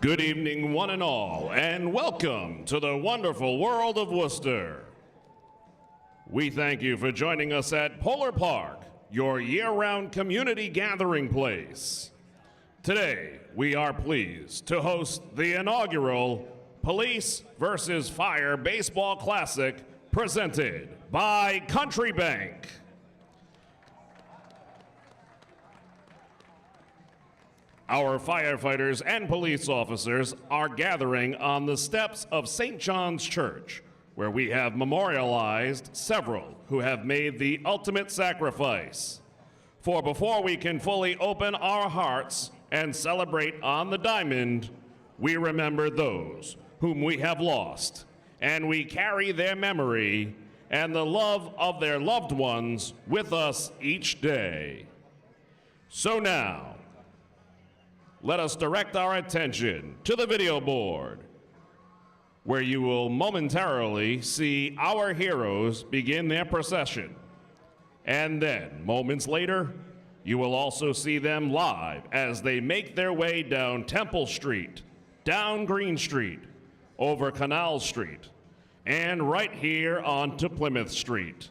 Good evening, one and all, and welcome to the wonderful world of Worcester. We thank you for joining us at Polar Park, your year-round community gathering place. Today, we are pleased to host the inaugural Police versus Fire Baseball Classic presented by Country Bank. Our firefighters and police officers are gathering on the steps of St. John's Church, where we have memorialized several who have made the ultimate sacrifice. For before we can fully open our hearts and celebrate on the diamond, we remember those whom we have lost, and we carry their memory and the love of their loved ones with us each day. So now, let us direct our attention to the video board, where you will momentarily see our heroes begin their procession. And then, moments later, you will also see them live as they make their way down Temple Street, down Green Street, over Canal Street, and right here onto Plymouth Street.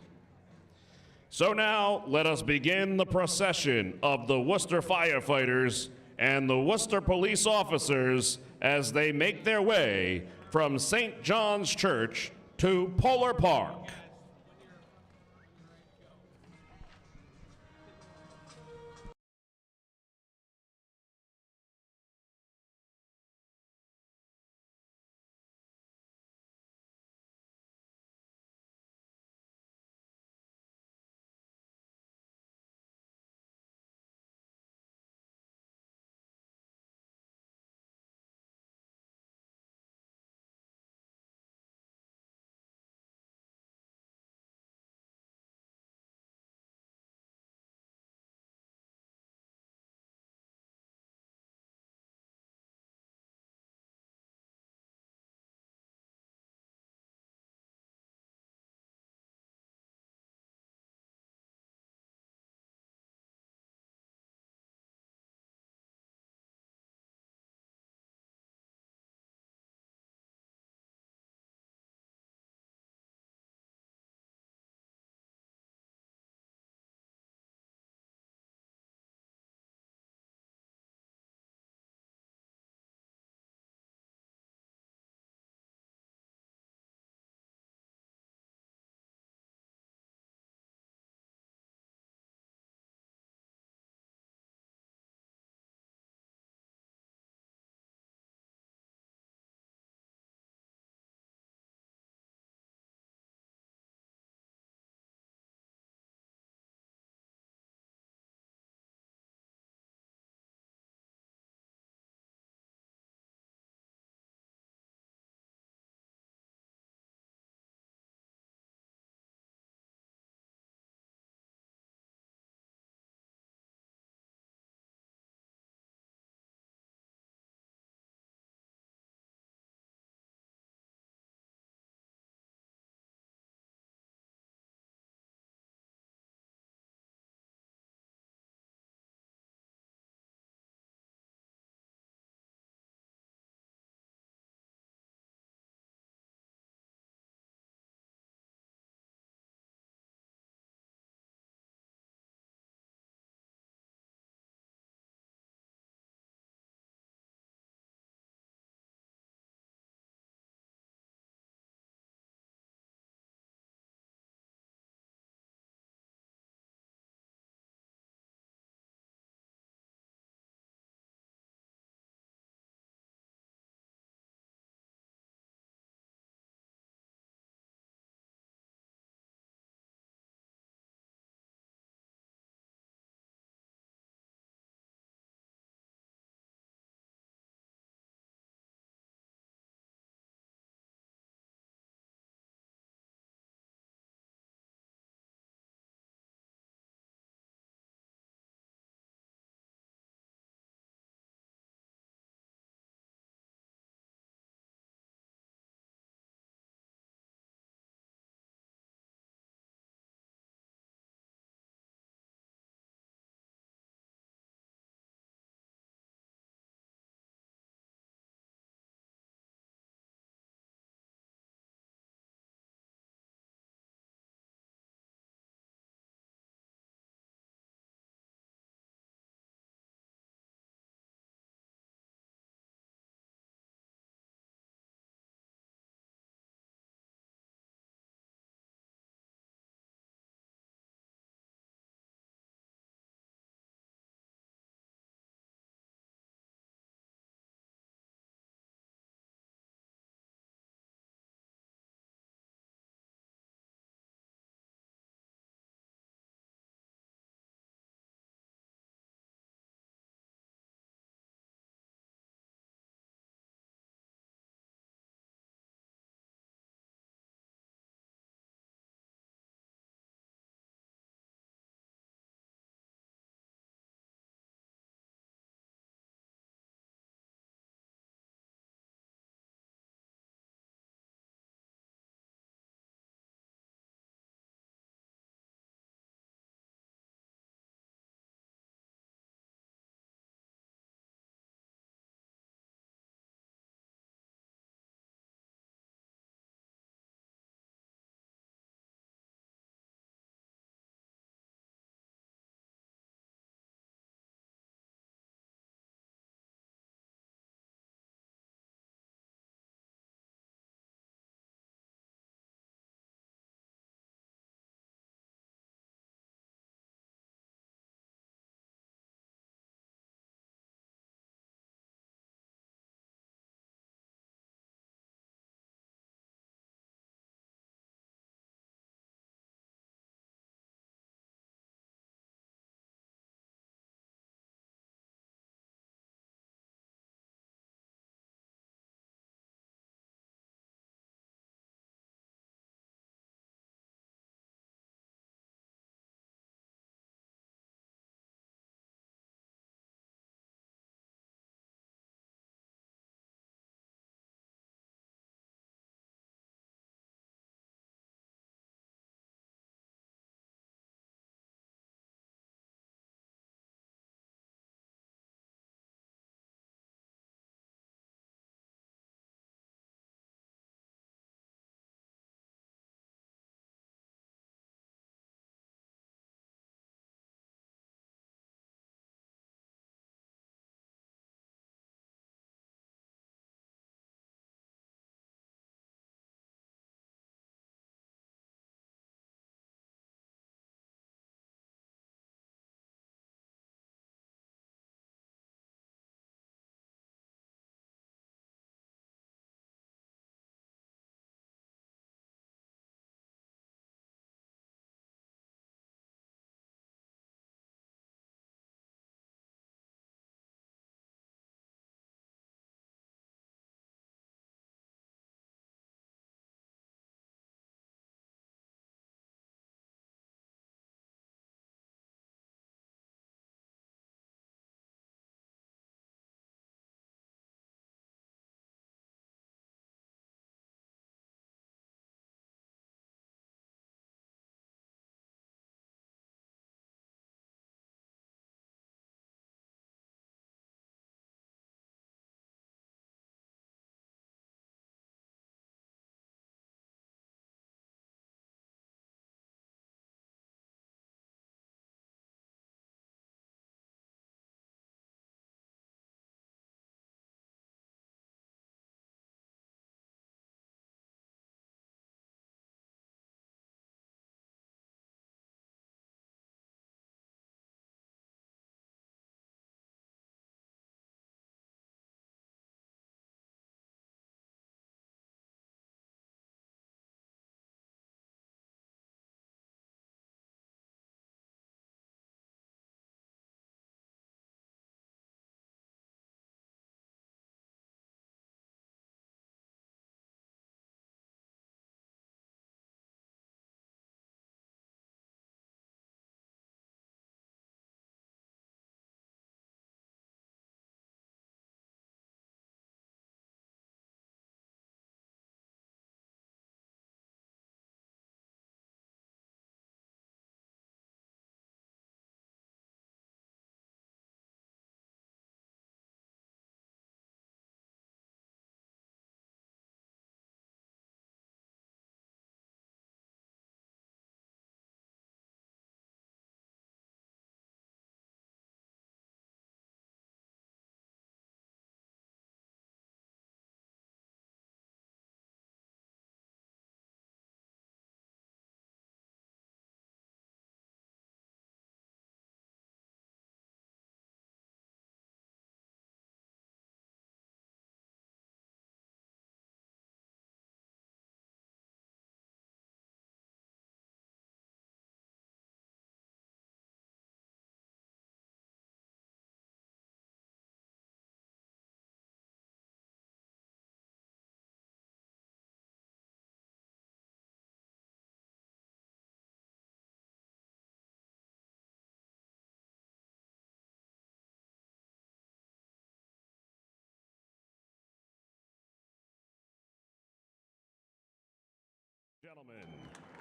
So now, let us begin the procession of the Worcester firefighters and the Worcester police officers as they make their way from St. John's Church to Polar Park.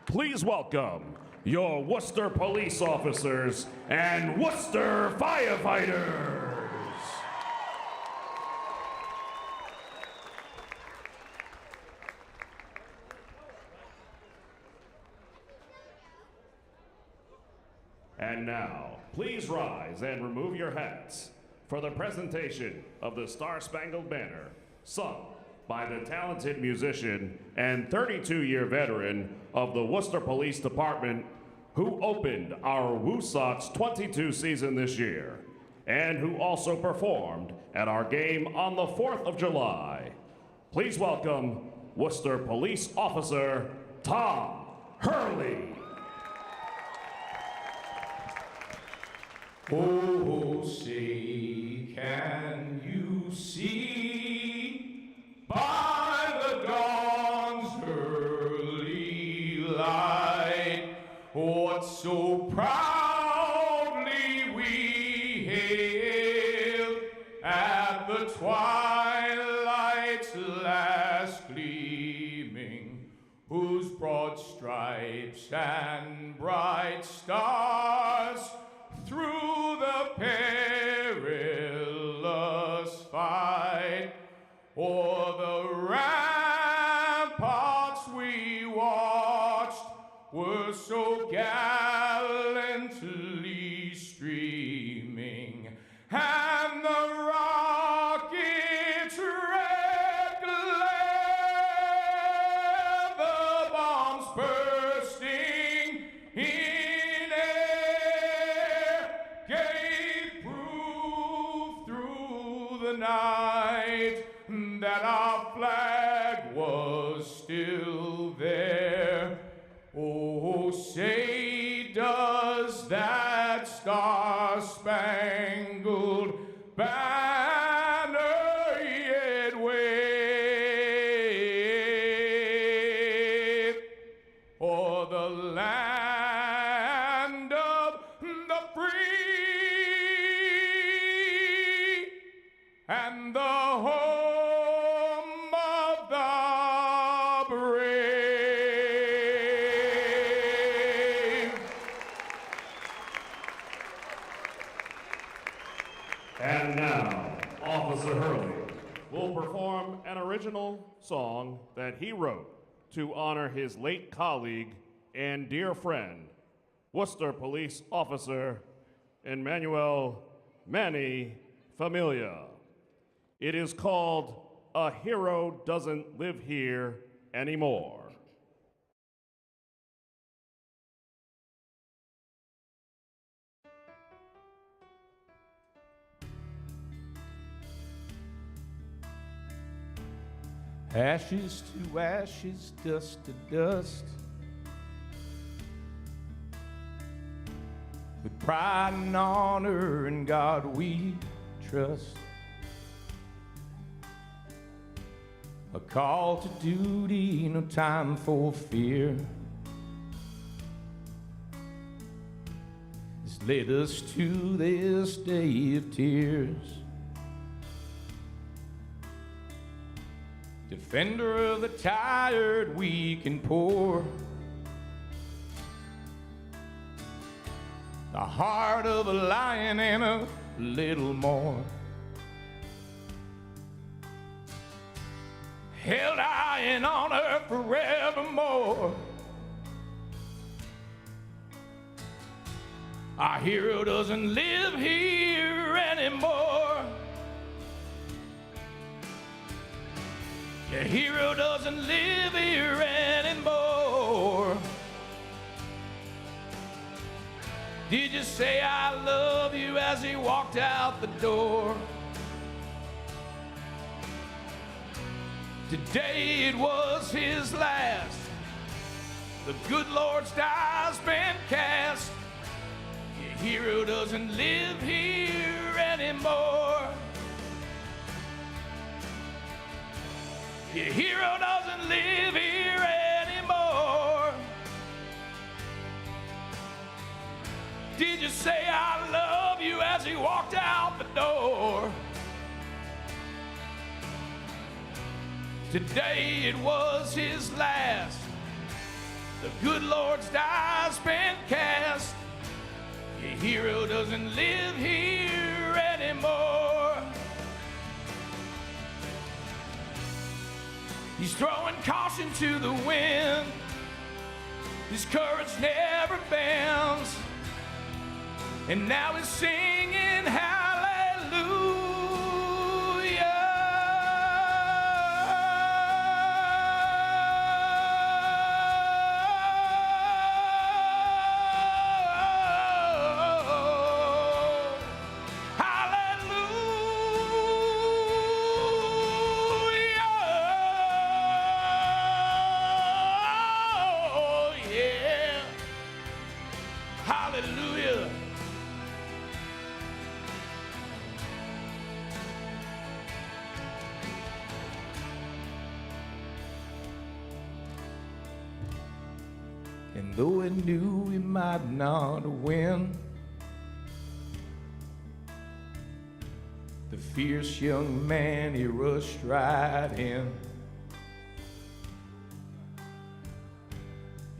Please welcome your Worcester police officers and Worcester firefighters. And now, please rise and remove your hats for the presentation of the Star-Spangled Banner, sung by the talented musician and 32-year veteran of the Worcester Police Department who opened our WooSox 22 season this year and who also performed at our game on the 4th of July. Please welcome Worcester Police Officer Tom Hurley. Oh, say, can you see by the dawn's early light what so proudly we hailed at the twilight's last gleaming, whose broad stripes and bright stars through the perilous fight o'er the ramparts we watched were so gallantly streaming, and the rockets' red glare, the bombs bursting in air, gave proof through the night that our flag was still there. Oh, say, does that star-spangled banner yet wave o'er the land of the free and the home of the brave? And now, Officer Hurley will perform an original song that he wrote to honor his late colleague and dear friend, Worcester Police Officer Emmanuel Manny Familia. It is called A Hero Doesn't Live Here Anymore. Ashes to ashes, dust to dust, with pride and honor in God we trust. A call to duty, no time for fear. This led us to this day of tears. Defender of the tired, weak, and poor. The heart of a lion and a little more. Held high in honor forevermore. Our hero doesn't live here anymore. Your hero doesn't live here anymore. Did you say I love you as he walked out the door? Today it was his last. The good Lord's die's been cast. Your hero doesn't live here anymore. Your hero doesn't live here anymore. Did you say I love you as he walked out the door? Today it was his last. The good Lord's die's been cast. Your hero doesn't live here anymore. He's throwing caution to the wind. His courage never bends. And now he's singing hallelujah. Hallelujah. And though he knew he might not win, the fierce young man, he rushed right in.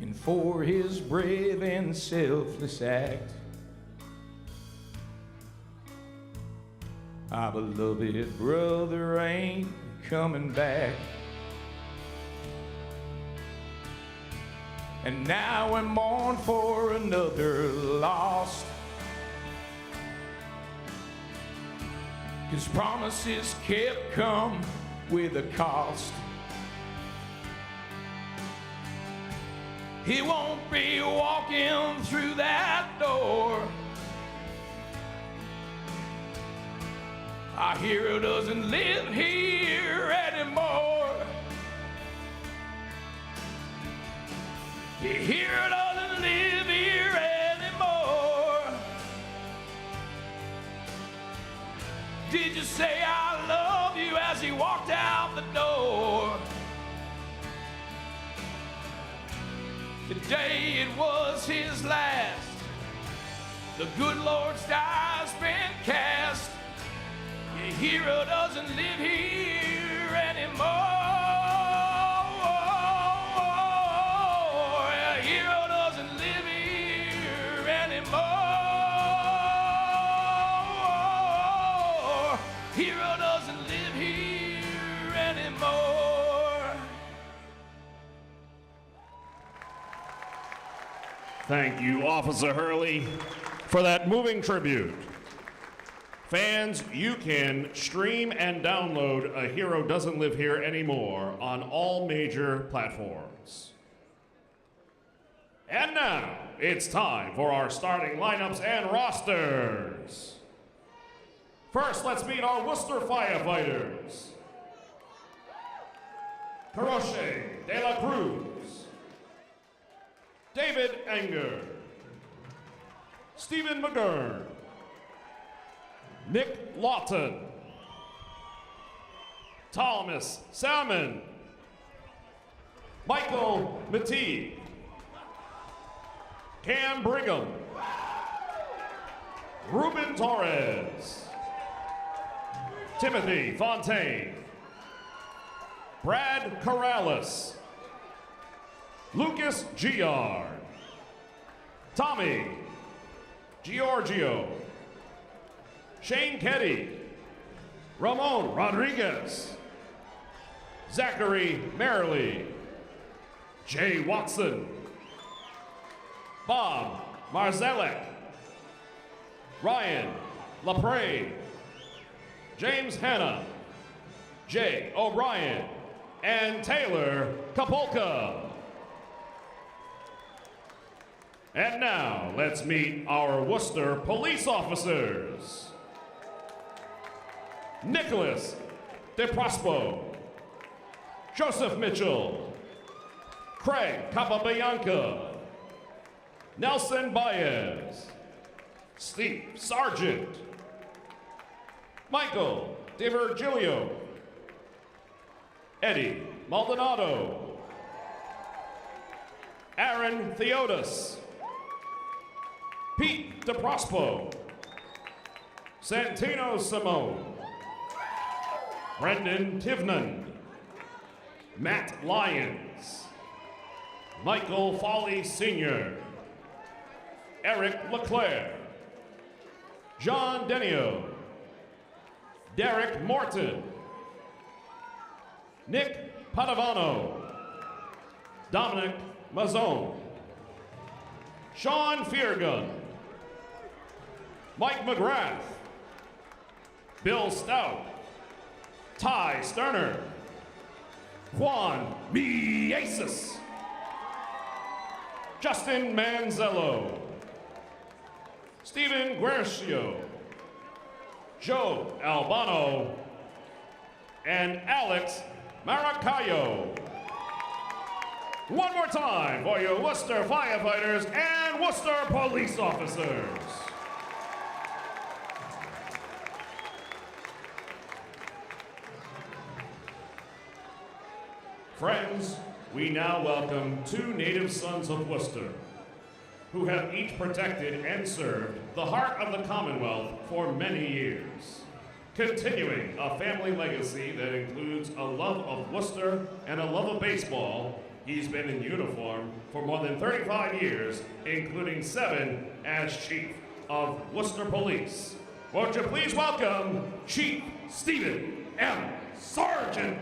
And for his brave and selfless act, our beloved brother ain't coming back. And now we mourn for another lost. His promises kept come with a cost. He won't be walking through that door. Our hero doesn't live here anymore. Your hero doesn't live here anymore. Did you say I love you as he walked out the door? Today it was his last. The good Lord's die's been cast. Your hero doesn't live here anymore. Your hero doesn't live here anymore. Hero doesn't live here anymore. Thank you, Officer Hurley, for that moving tribute. Fans, you can stream and download A Hero Doesn't Live Here Anymore on all major platforms. And now, it's time for our starting lineups and rosters. First, let's meet our Worcester firefighters. Caroche de la Cruz, David Enger, Stephen McGurn, Nick Lawton, Thomas Salmon, Michael Matee, Cam Brigham, Ruben Torres, Timothy Fontaine, Brad Corrales, Lucas Giard, Tommy Giorgio, Shane Keddy, Ramon Rodriguez, Zachary Merrily, Jay Watson, Bob Marzalek, Ryan LaPrey, James Hanna, Jay O'Brien, and Taylor Kapolka. And now, let's meet our Worcester police officers. Nicholas DeProspo, Joseph Mitchell, Craig Capabianca, Nelson Baez, Steve Sargent, Michael DiVirgilio, Eddie Maldonado, Aaron Theodos, Pete DeProspo, Santino Simone, Brendan Tivnan, Matt Lyons, Michael Foley Sr., Eric LeClaire, John Denio, Derek Morton, Nick Padavano, Dominic Mazzone, Sean Feargun, Mike McGrath, Bill Stout, Ty Sterner, Juan Miesis, Justin Manzello, Stephen Guercio, Joe Albano, and Alex Maracayo. One more time for your Worcester firefighters and Worcester police officers. Friends, we now welcome two native sons of Worcester who have each protected and served the heart of the Commonwealth for many years, continuing a family legacy that includes a love of Worcester and a love of baseball. He's been in uniform for more than 35 years, including 7 as Chief of Worcester Police. Won't you please welcome Chief Stephen M. Sargent.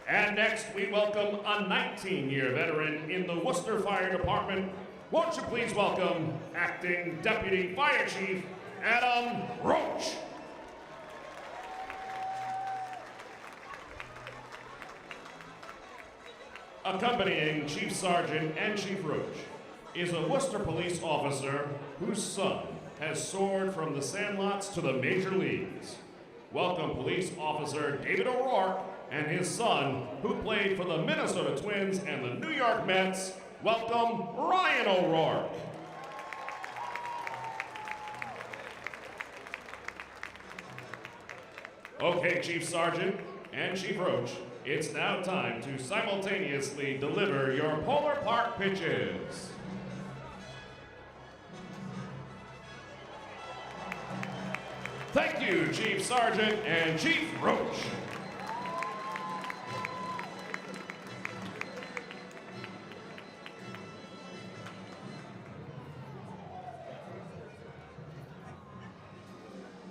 And next, we welcome a 19-year veteran in the Worcester Fire Department. Won't you please welcome Acting Deputy Fire Chief Adam Roach. Accompanying Chief Sargent and Chief Roach is a Worcester police officer whose son has soared from the sandlots to the major leagues. Welcome Police Officer David O'Rourke and his son, who played for the Minnesota Twins and the New York Mets. Welcome Ryan O'Rourke. Okay, Chief Sargent and Chief Roach, it's now time to simultaneously deliver your Polar Park pitches. Thank you, Chief Sargent and Chief Roach.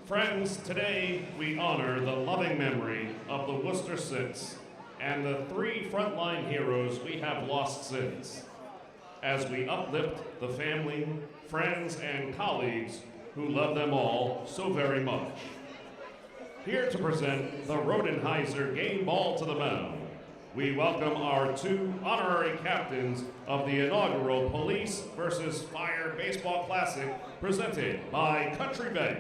Friends, today we honor the loving memory of the Worcester Six and the 3 frontline heroes we have lost since, as we uplift the family, friends, and colleagues who love them all so very much. Here to present the Rodenheiser Game Ball to the Mound, we welcome our 2 honorary captains of the inaugural Police versus Fire Baseball Classic presented by Country Bank.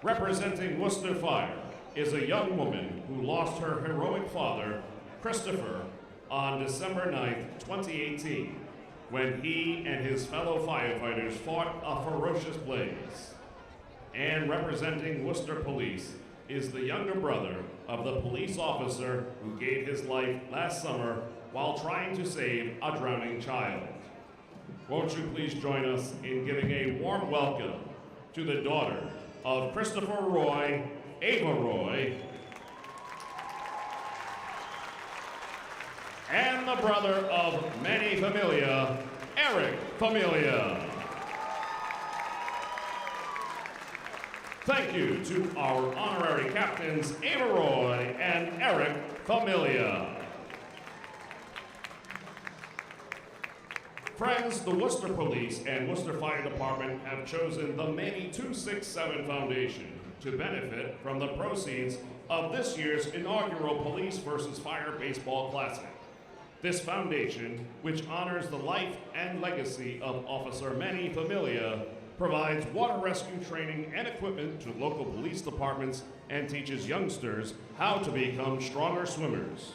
Representing Worcester Fire is a young woman who lost her heroic father, Christopher, on December 9th, 2018, when he and his fellow firefighters fought a ferocious blaze. And representing Worcester Police is the younger brother of the police officer who gave his life last summer while trying to save a drowning child. Won't you please join us in giving a warm welcome to the daughter of Christopher Roy, Ava Roy, and the brother of Manny Familia, Eric Familia. Thank you to our honorary captains, Ava Roy and Eric Familia. Friends, the Worcester Police and Worcester Fire Department have chosen the Manny 267 Foundation to benefit from the proceeds of this year's inaugural Police versus Fire Baseball Classic. This foundation, which honors the life and legacy of Officer Manny Familia, provides water rescue training and equipment to local police departments and teaches youngsters how to become stronger swimmers.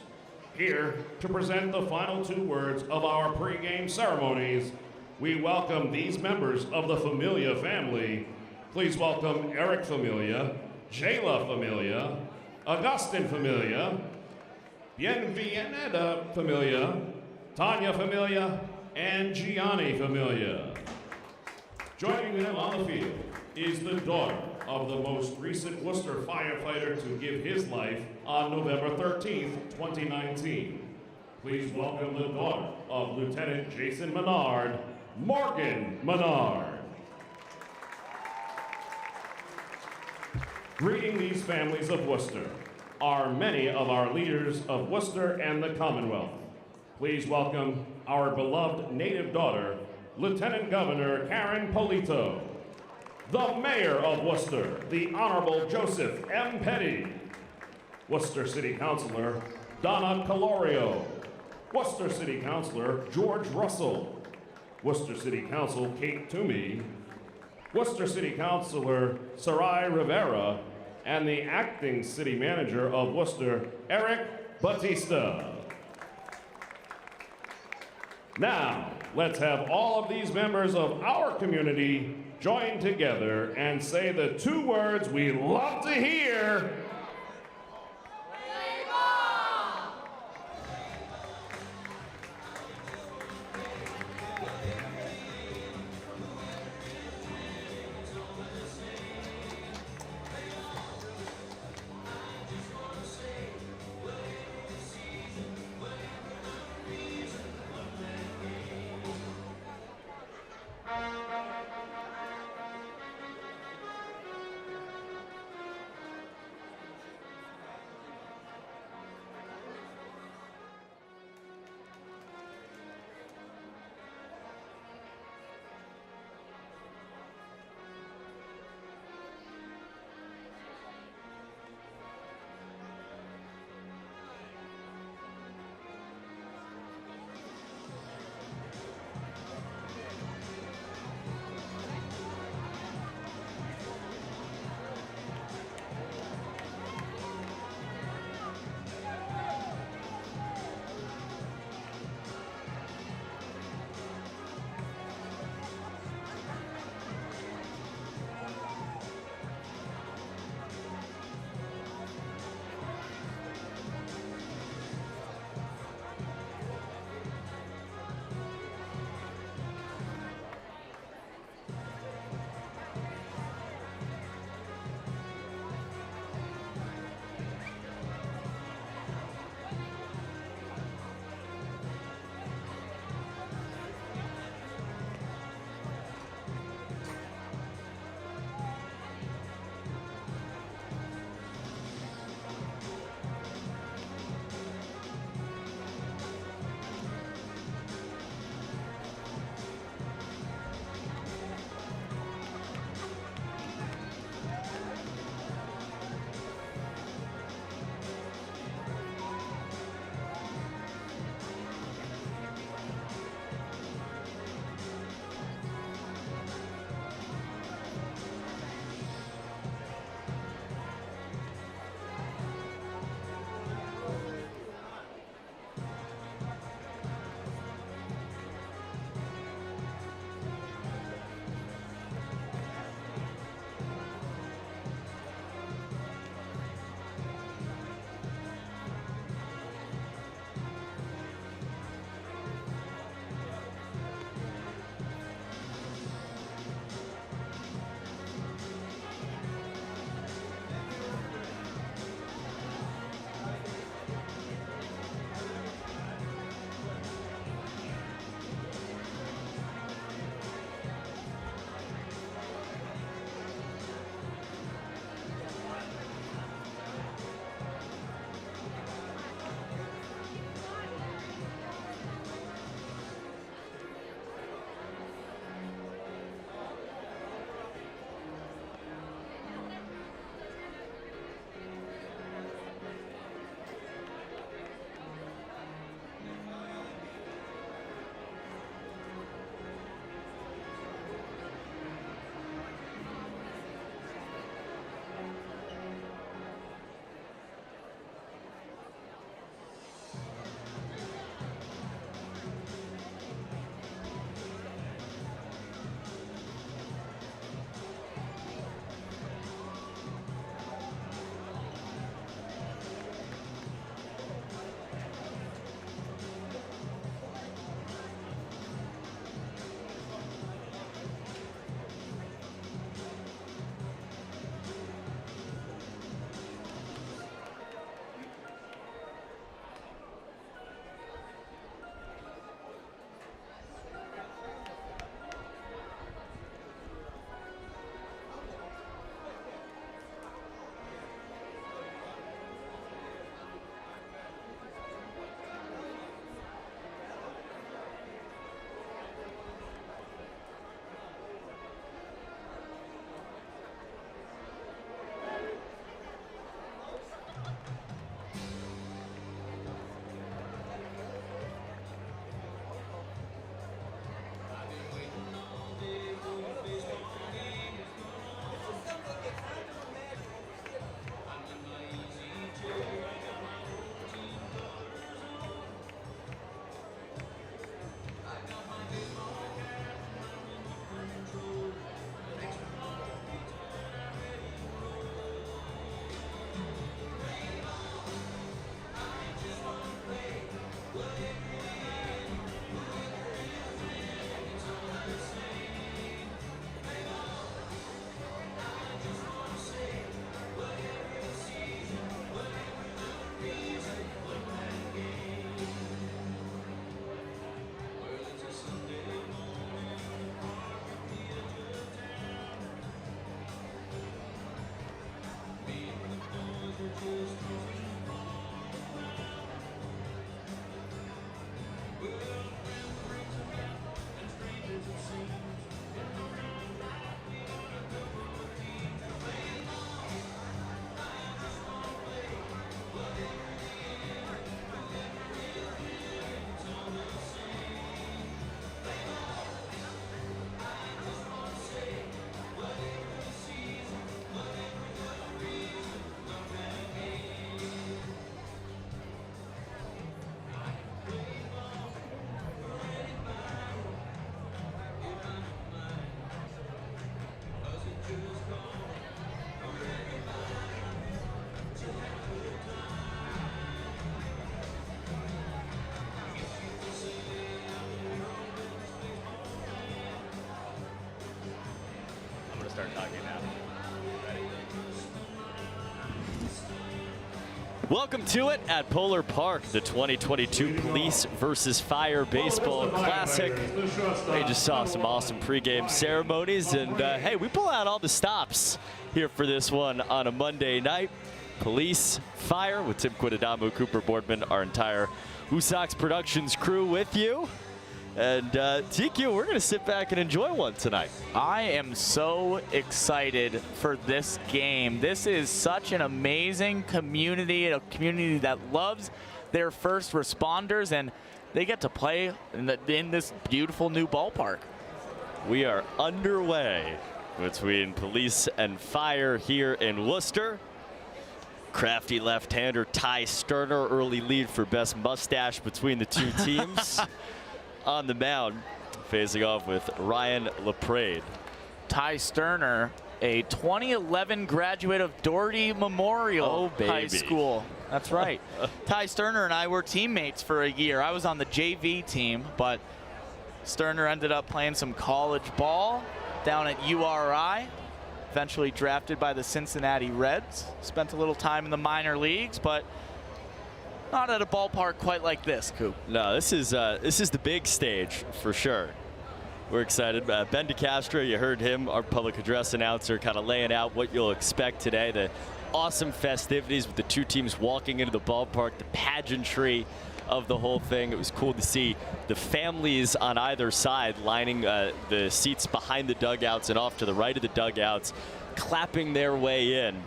Here to present the final 2 words of our pregame ceremonies, we welcome these members of the Familia family. Please welcome Eric Familia, Jayla Familia, Augustin Familia, Bienvenida Familia, Tanya Familia, and Gianni Familia. Joining them on the field is the daughter of the most recent Worcester firefighter to give his life on November 13th, 2019. Please welcome the daughter of Lieutenant Jason Menard, Morgan Menard. Greeting these families of Worcester are many of our leaders of Worcester and the Commonwealth. Please welcome our beloved native daughter, Lieutenant Governor Karen Polito, the Mayor of Worcester, the Honorable Joseph M. Petty, Worcester City Councilor Donna Calorio, Worcester City Councilor George Russell, Worcester City Council Kate Toomey, Worcester City Councilor Sarai Rivera, and the Acting City Manager of Worcester, Eric Batista. Now, let's have all of these members of our community join together and say the two words we love to hear. start talking now. Ready? Welcome to it at Polar Park, the 2022 Police versus Fire Baseball Classic. They just saw some awesome pregame ceremonies, and hey, we pull out all the stops here for this one on a Monday night. Police, Fire, with Tim Quintadamu, Cooper Boardman, our entire WooSox Productions crew with you. And TQ, we're going to sit back and enjoy one tonight. I am so excited for this game. This is such an amazing community, a community that loves their first responders, and they get to play in this beautiful new ballpark. We are underway between Police and Fire here in Worcester. Crafty left-hander Ty Sterner, early lead for best mustache between the two teams. On the mound, facing off with Ryan LaPrade. Ty Sterner, a 2011 graduate of Doherty Memorial High School. That's right. Ty Sterner and I were teammates for a year. I was on the JV team, but Sterner ended up playing some college ball down at URI. Eventually drafted by the Cincinnati Reds. Spent a little time in the minor leagues, but not at a ballpark quite like this, Coop. No, this is the big stage for sure. We're excited. Ben DeCastro, you heard him, our public address announcer, kind of laying out what you'll expect today. The awesome festivities with the two teams walking into the ballpark, the pageantry of the whole thing. It was cool to see the families on either side lining the seats behind the dugouts and off to the right of the dugouts, clapping their way in.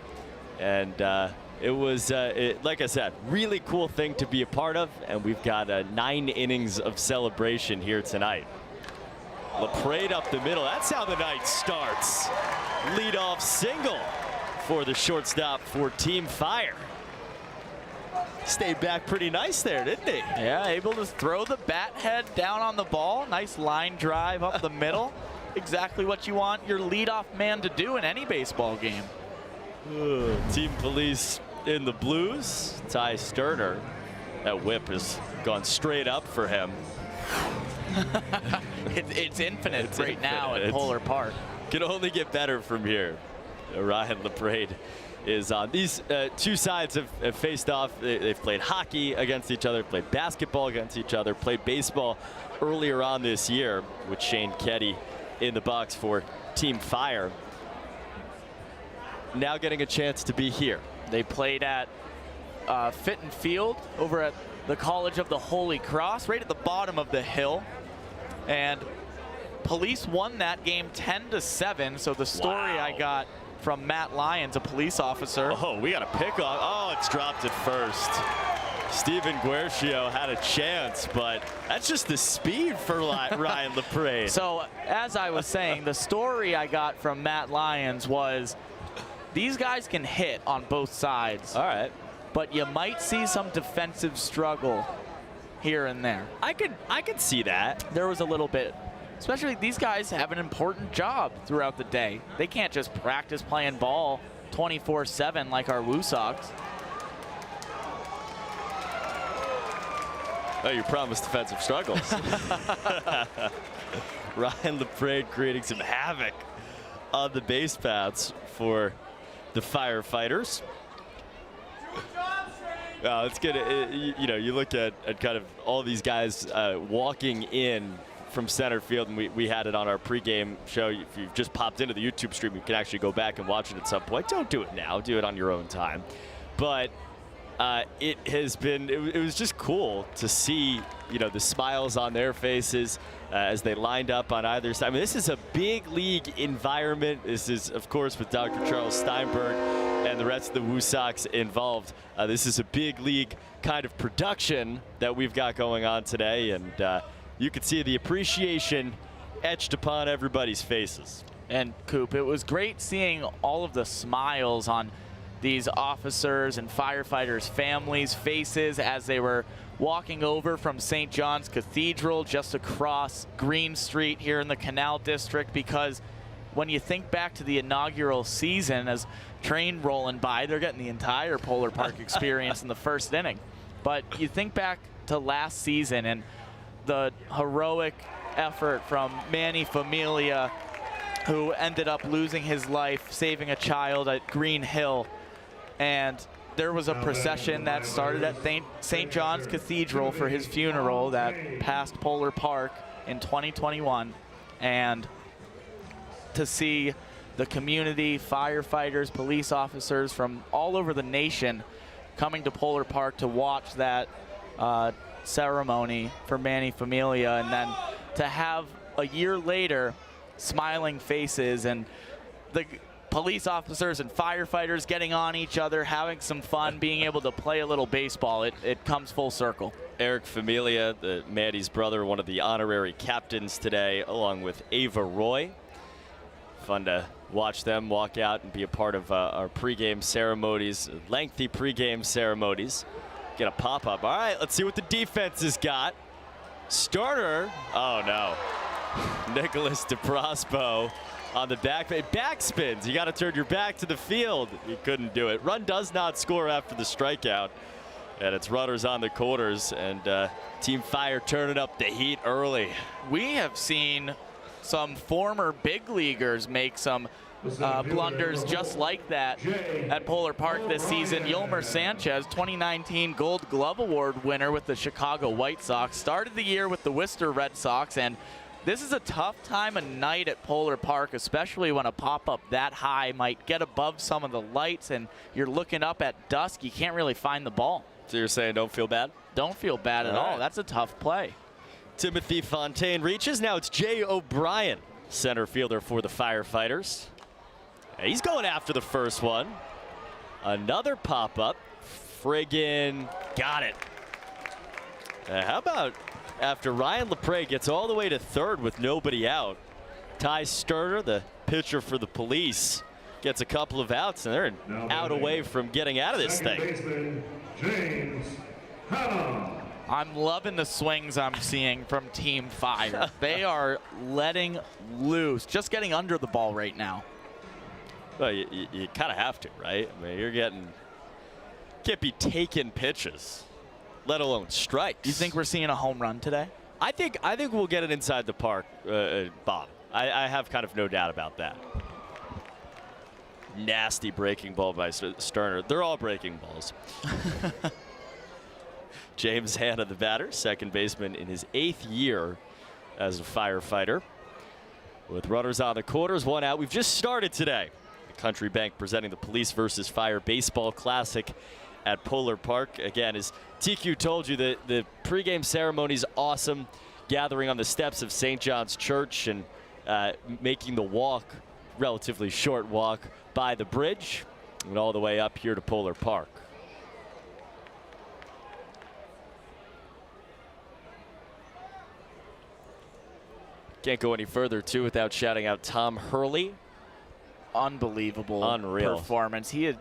And it was, like I said, really cool thing to be a part of, and we've got 9 innings of celebration here tonight. LaPrade up the middle. That's how the night starts. Leadoff single for the shortstop for Team Fire. Stayed back pretty nice there, didn't he? Yeah, able to throw the bat head down on the ball. Nice line drive up the middle. Exactly what you want your leadoff man to do in any baseball game. Team Police in the blues. Ty Sterner. That whip has gone straight up for him. It's infinite right now at Polar Park. Can only get better from here. Ryan LaPrade is on. These two sides have faced off. They've played hockey against each other, played basketball against each other, played baseball earlier on this year with Shane Ketty in the box for Team Fire. Now getting a chance to be here. They played at Fitton Field over at the College of the Holy Cross, right at the bottom of the hill. And Police won that game 10-7. So the story I got from Matt Lyons, a police officer. Oh, we got a pick off. Oh, it's dropped at first. Steven Guercio had a chance, but that's just the speed for Ryan LaPrade. So as I was saying, the story I got from Matt Lyons was these guys can hit on both sides. All right. But you might see some defensive struggle here and there. I could see that. There was a little bit. Especially these guys have an important job throughout the day. They can't just practice playing ball 24/7 like our WooSox. Oh, you promised defensive struggles. Ryan LaPrade creating some havoc on the base paths for the Firefighters. It's good. You know, you look at kind of all these guys walking in from center field, and we had it on our pregame show. If you've just popped into the YouTube stream, you can actually go back and watch it at some point. Don't do it now. Do it on your own time. But it has been, it was just cool to see, you know, the smiles on their faces as they lined up on either side. I mean, this is a big league environment. This is, of course, with Dr. Charles Steinberg and the rest of the WooSox involved. This is a big league kind of production that we've got going on today, and you could see the appreciation etched upon everybody's faces. And Coop, it was great seeing all of the smiles on these officers and firefighters' families' faces as they were walking over from St. John's Cathedral just across Green Street here in the Canal District, because when you think back to the inaugural season, as train rolling by, they're getting the entire Polar Park experience in the first inning. But you think back to last season and the heroic effort from Manny Familia who ended up losing his life saving a child at Green Hill. And there was a procession that started at St. John's Cathedral for his funeral that passed Polar Park in 2021. And to see the community, firefighters, police officers from all over the nation coming to Polar Park to watch that ceremony for Manny Familia, and then to have a year later smiling faces and the police officers and firefighters getting on each other, having some fun, being able to play a little baseball, it comes full circle. Eric Familia, Manny's brother, one of the honorary captains today, along with Ava Roy. Fun to watch them walk out and be a part of our pregame ceremonies, lengthy pregame ceremonies. Get a pop-up. All right, let's see what the defense has got. Starter, oh no. Nicholas DeProspo on the backspins. You got to turn your back to the field. He couldn't do it. Run does not score after the strikeout. And it's runners on the corners, and Team Fire turning up the heat early. We have seen some former big leaguers make some blunders just like that at Polar Park this season. Yolmer Sanchez, 2019 Gold Glove Award winner with the Chicago White Sox, started the year with the Worcester Red Sox, and this is a tough time of night at Polar Park, especially when a pop-up that high might get above some of the lights and you're looking up at dusk. You can't really find the ball. So you're saying don't feel bad? Don't feel bad at all. That's a tough play. Timothy Fontaine reaches. Now it's Jay O'Brien, center fielder for the Firefighters. He's going after the first one. Another pop-up. Friggin' got it. How about after Ryan LePray gets all the way to third with nobody out, Ty Sterner, the pitcher for the Police, gets a couple of outs, and they're out away from getting out of this thing. I'm loving the swings I'm seeing from Team Fire. They are letting loose, just getting under the ball right now. Well, you kind of have to, right? I mean, can't be taking pitches, let alone strikes. You think we're seeing a home run today? I think we'll get it inside the park, Bob. I have kind of no doubt about that. Nasty breaking ball by Sterner. They're all breaking balls. James Hanna, the batter, second baseman in his 8th year as a firefighter. With runners on the corners, one out. We've just started today. The Country Bank presenting the Police versus Fire Baseball Classic at Polar Park. Again, as TQ told you, the pregame ceremony is awesome. Gathering on the steps of St. John's Church and making the walk, relatively short walk, by the bridge and all the way up here to Polar Park. Can't go any further, too, without shouting out Tom Hurley. Unbelievable performance. He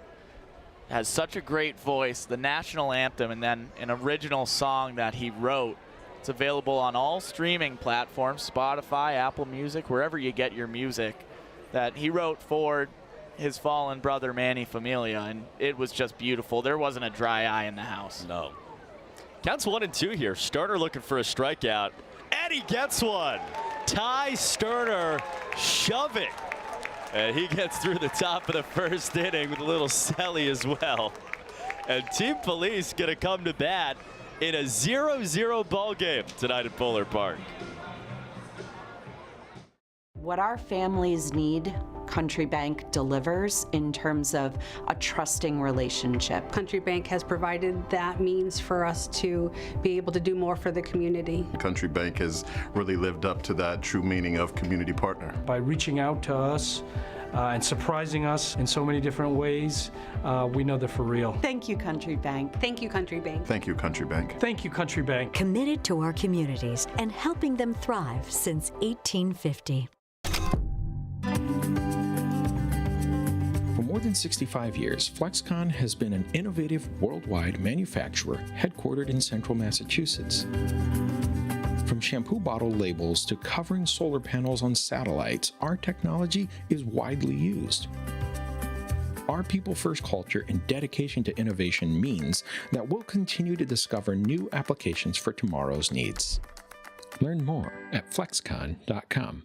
has such a great voice. The national anthem and then an original song that he wrote. It's available on all streaming platforms, Spotify, Apple Music, wherever you get your music, that he wrote for his fallen brother Manny Familia, and it was just beautiful. There wasn't a dry eye in the house. No. Counts 1-2 here. Starter looking for a strikeout, and he gets one. Ty Sterner shoving. And he gets through the top of the first inning with a little celly as well. And Team Police going to come to bat in a 0-0 ball game tonight at Polar Park. What our families need, Country Bank delivers in terms of a trusting relationship. Country Bank has provided that means for us to be able to do more for the community. Country Bank has really lived up to that true meaning of community partner. By reaching out to us and surprising us in so many different ways, we know they're for real. Thank you, Country Bank. Thank you, Country Bank. Thank you, Country Bank. Thank you, Country Bank. Committed to our communities and helping them thrive since 1850. For more than 65 years, Flexcon has been an innovative worldwide manufacturer headquartered in central Massachusetts. From shampoo bottle labels to covering solar panels on satellites, our technology is widely used. Our people-first culture and dedication to innovation means that we'll continue to discover new applications for tomorrow's needs. Learn more at flexcon.com.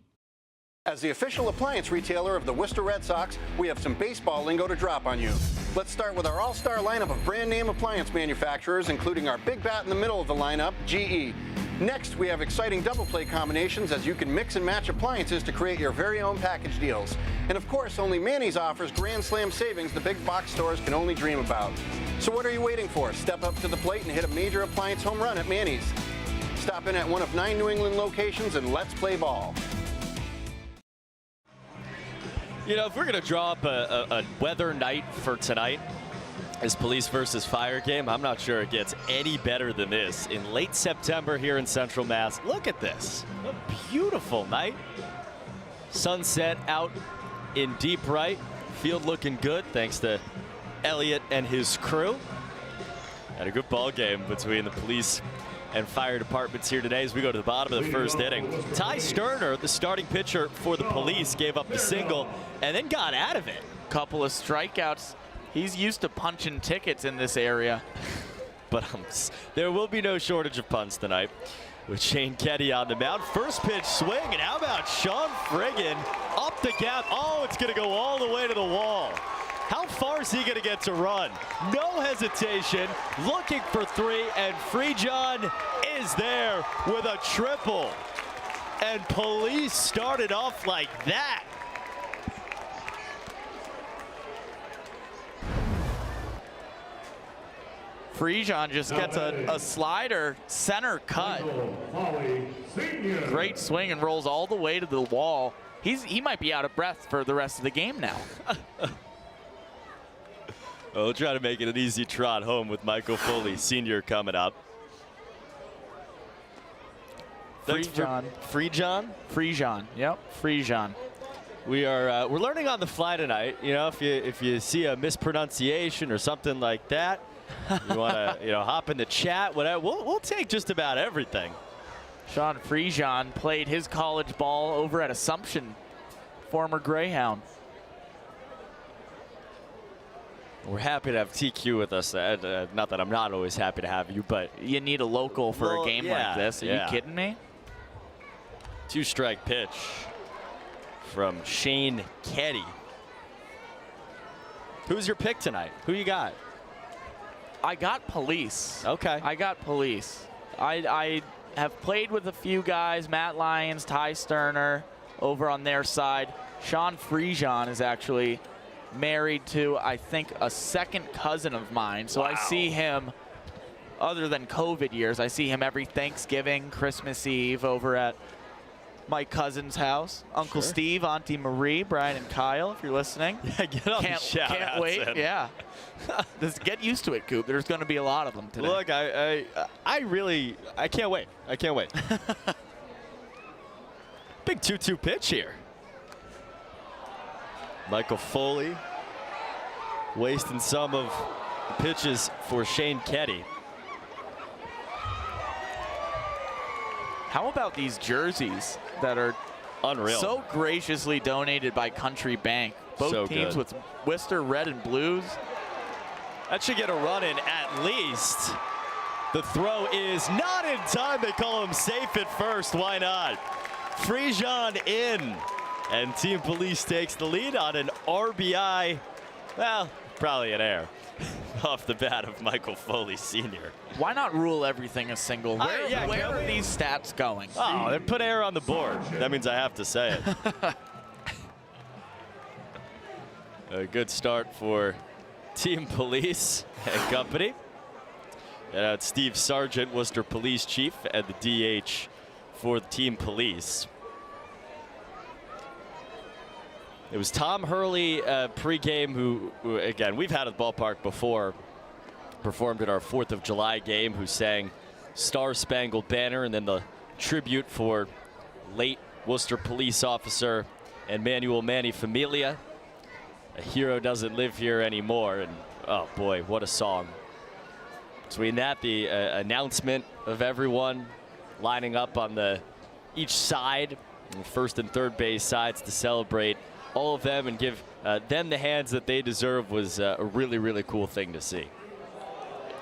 As the official appliance retailer of the Worcester Red Sox, we have some baseball lingo to drop on you. Let's start with our all-star lineup of brand name appliance manufacturers, including our big bat in the middle of the lineup, GE. Next, we have exciting double play combinations as you can mix and match appliances to create your very own package deals. And of course, only Manny's offers grand slam savings the big box stores can only dream about. So what are you waiting for? Step up to the plate and hit a major appliance home run at Manny's. Stop in at one of 9 New England locations and let's play ball. You know, if we're going to draw up a weather night for tonight as police versus fire game, I'm not sure it gets any better than this. In late September here in Central Mass, look at this. A beautiful night. Sunset out in deep right. Field looking good thanks to Elliott and his crew. Had a good ball game between the police and fire departments here today as we go to the bottom of the first inning. Ty Sterner, the starting pitcher for the police, gave up the single and then got out of it. Couple of strikeouts. He's used to punching tickets in this area. But there will be no shortage of punts tonight with Shane Ketty on the mound. First pitch swing, and how about Sean Friggin up the gap? Oh, it's going to go all the way to the wall. How far is he going to get to run? No hesitation, looking for 3, and Freejohn is there with a triple. And police started off like that. Freejohn just gets a slider center cut. Great swing and rolls all the way to the wall. He might be out of breath for the rest of the game now. We'll try to make it an easy trot home with Michael Foley, Sr. coming up. Freejohn. Freejohn? Yep, Freejohn. We're learning on the fly tonight. You know, if you see a mispronunciation or something like that, you want to hop in the chat. Whatever, we'll take just about everything. Sean Freejohn played his college ball over at Assumption, former Greyhound. We're happy to have TQ with us. Not that I'm not always happy to have you, but you need a local for a game like this. Are you kidding me? 2-strike pitch from Shane Ketty. Who's your pick tonight? Who you got? I got police. Okay. I got police. I have played with a few guys, Matt Lyons, Ty Sterner, over on their side. Sean Freejohn is actually married to, I think, a second cousin of mine. So wow. I see him, other than COVID years, I see him every Thanksgiving, Christmas Eve over at my cousin's house. Uncle Steve, Auntie Marie, Brian and Kyle, if you're listening. Yeah, get on the shout Can't wait. In. Yeah. Just get used to it, Coop. There's going to be a lot of them today. Look, I can't wait. I can't wait. Big 2-2 pitch here. Michael Foley wasting some of the pitches for Shane Ketty. How about these jerseys that are unreal, so graciously donated by Country Bank? Both so teams good. with Worcester red and blues. That should get a run in at least. The throw is not in time. They call him safe at first. Why not? Freejohn in. And Team Police takes the lead on an RBI. Well, probably an error off the bat of Michael Foley Sr. Why not rule everything a single? Where are these stats going? Oh, they put error on the board. That means I have to say it. A good start for Team Police and company. And it's Steve Sargent, Worcester Police Chief, and the DH for the Team Police. It was Tom Hurley pregame, who, again, we've had at the ballpark before, performed at our 4th of July game, who sang Star Spangled Banner, and then the tribute for late Worcester police officer Emmanuel Manny Familia. A hero doesn't live here anymore, and oh boy, what a song. Between that, the announcement of everyone lining up on each side, first and third base sides, to celebrate all of them and give them the hands that they deserve was a really, really cool thing to see.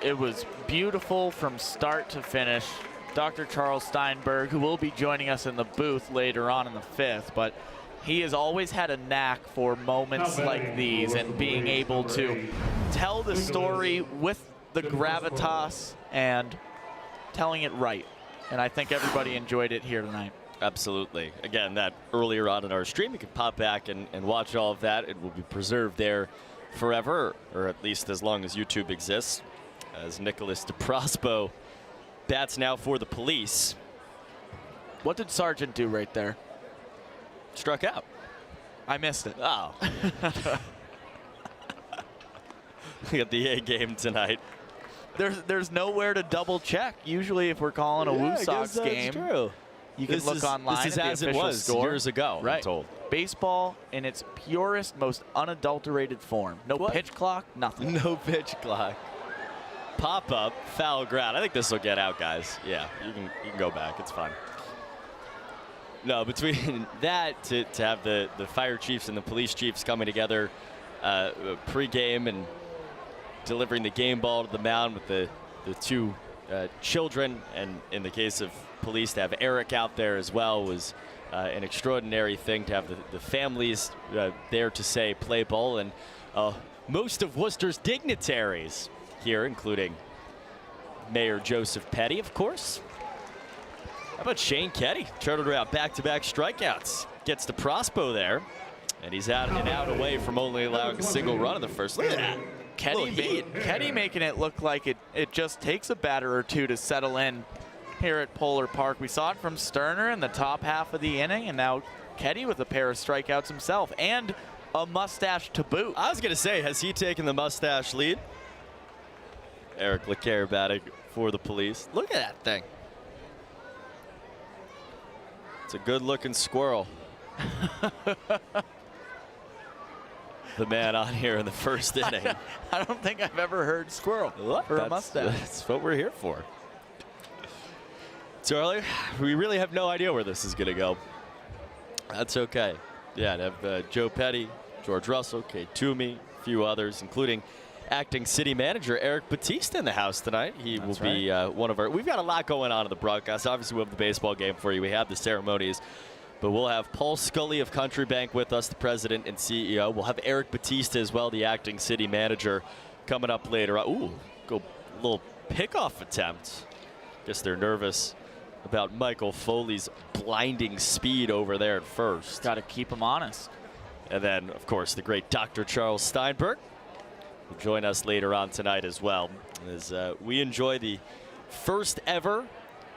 It was beautiful from start to finish. Dr. Charles Steinberg, who will be joining us in the booth later on in the 5th, but he has always had a knack for moments like these and being able to tell the story with the gravitas and telling it right. And I think everybody enjoyed it here tonight. Absolutely. Again, that earlier on in our stream, you can pop back and watch all of that. It will be preserved there forever, or at least as long as YouTube exists, as Nicholas DeProspo bats now for the Police. What did Sargent do right there? Struck out. I missed it. Oh. We got the A game tonight. There's nowhere to double check. Usually if we're calling a WooSox game, true. You can look online This is at the as it official was score. years ago, right. I'm told. Baseball in its purest, most unadulterated form. No pitch clock, nothing. No pitch clock. Pop up, foul ground. I think this will get out, guys. Yeah, you can go back. It's fine. No, between that to have the fire chiefs and the police chiefs coming together pregame and delivering the game ball to the mound with the two children, and in the case of police to have Eric out there as well was an extraordinary thing to have the families there to say play ball, and most of Worcester's dignitaries here, including Mayor Joseph Petty, of course. How about Shane Ketty? Turtled around back-to-back strikeouts. Gets to Prospo there, and he's out and out away from only allowing a single run in the first. Look at that. Ketty making it look like it just takes a batter or two to settle in here at Polar Park. We saw it from Sterner in the top half of the inning, and now Ketty with a pair of strikeouts himself and a mustache to boot. I was going to say, has he taken the mustache lead? Eric LeCaire batting for the Police. Look at that thing. It's a good-looking squirrel. The man on here in the first inning. I don't think I've ever heard squirrel for a mustache. That's what we're here for. Charlie, we really have no idea where this is going to go. That's okay. Yeah, to have Joe Petty, George Russell, Kate Toomey, a few others, including acting city manager Eric Batista in the house tonight. He will be one of our. We've got a lot going on in the broadcast. Obviously, we have the baseball game for you. We have the ceremonies. But we'll have Paul Scully of Country Bank with us, the president and CEO. We'll have Eric Batista as well, the acting city manager, coming up later. Ooh, go a little pickoff attempt. Guess they're nervous about Michael Foley's blinding speed over there at first. Got to keep him honest. And then, of course, the great Dr. Charles Steinberg will join us later on tonight as well, as we enjoy the first ever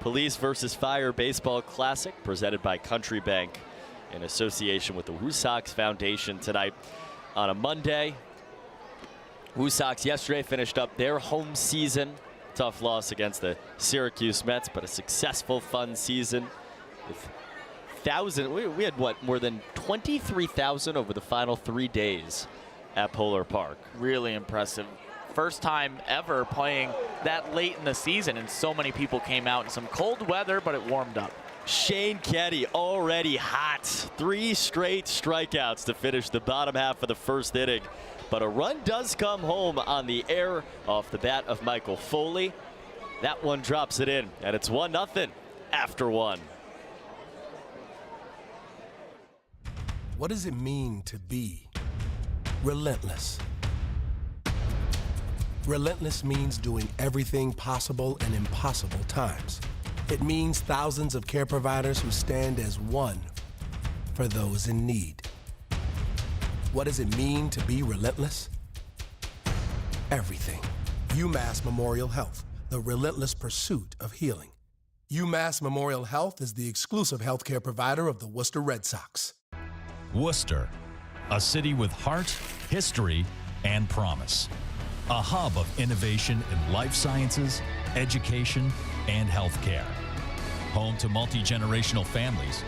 Police versus Fire Baseball Classic presented by Country Bank in association with the WooSox Foundation tonight on a Monday. WooSox yesterday finished up their home season. Tough loss against the Syracuse Mets, but a successful, fun season with we had what, more than 23,000 over the final 3 days at Polar Park. Really impressive. First time ever playing that late in the season, and so many people came out in some cold weather, but it warmed up. Shane Ketty already hot. 3 straight strikeouts to finish the bottom half of the first inning. But a run does come home on the air off the bat of Michael Foley. That one drops it in, and it's 1-0 after 1. What does it mean to be relentless? Relentless means doing everything possible and impossible times. It means thousands of care providers who stand as one for those in need. What does it mean to be relentless? Everything. UMass Memorial Health, the relentless pursuit of healing. UMass Memorial Health is the exclusive healthcare provider of the Worcester Red Sox. Worcester, a city with heart, history, and promise. A hub of innovation in life sciences, education, and healthcare. Home to multi-generational families,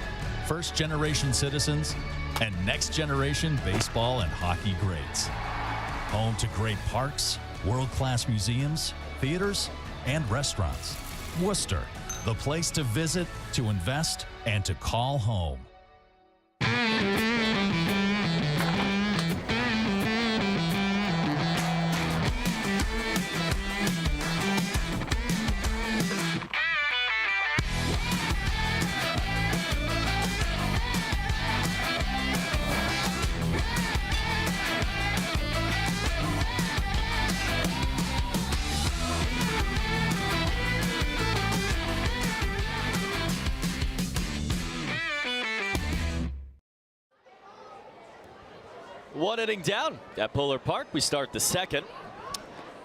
first-generation citizens, and next-generation baseball and hockey greats. Home to great parks, world-class museums, theaters, and restaurants. Worcester, the place to visit, to invest, and to call home. One inning down at Polar Park. We start the second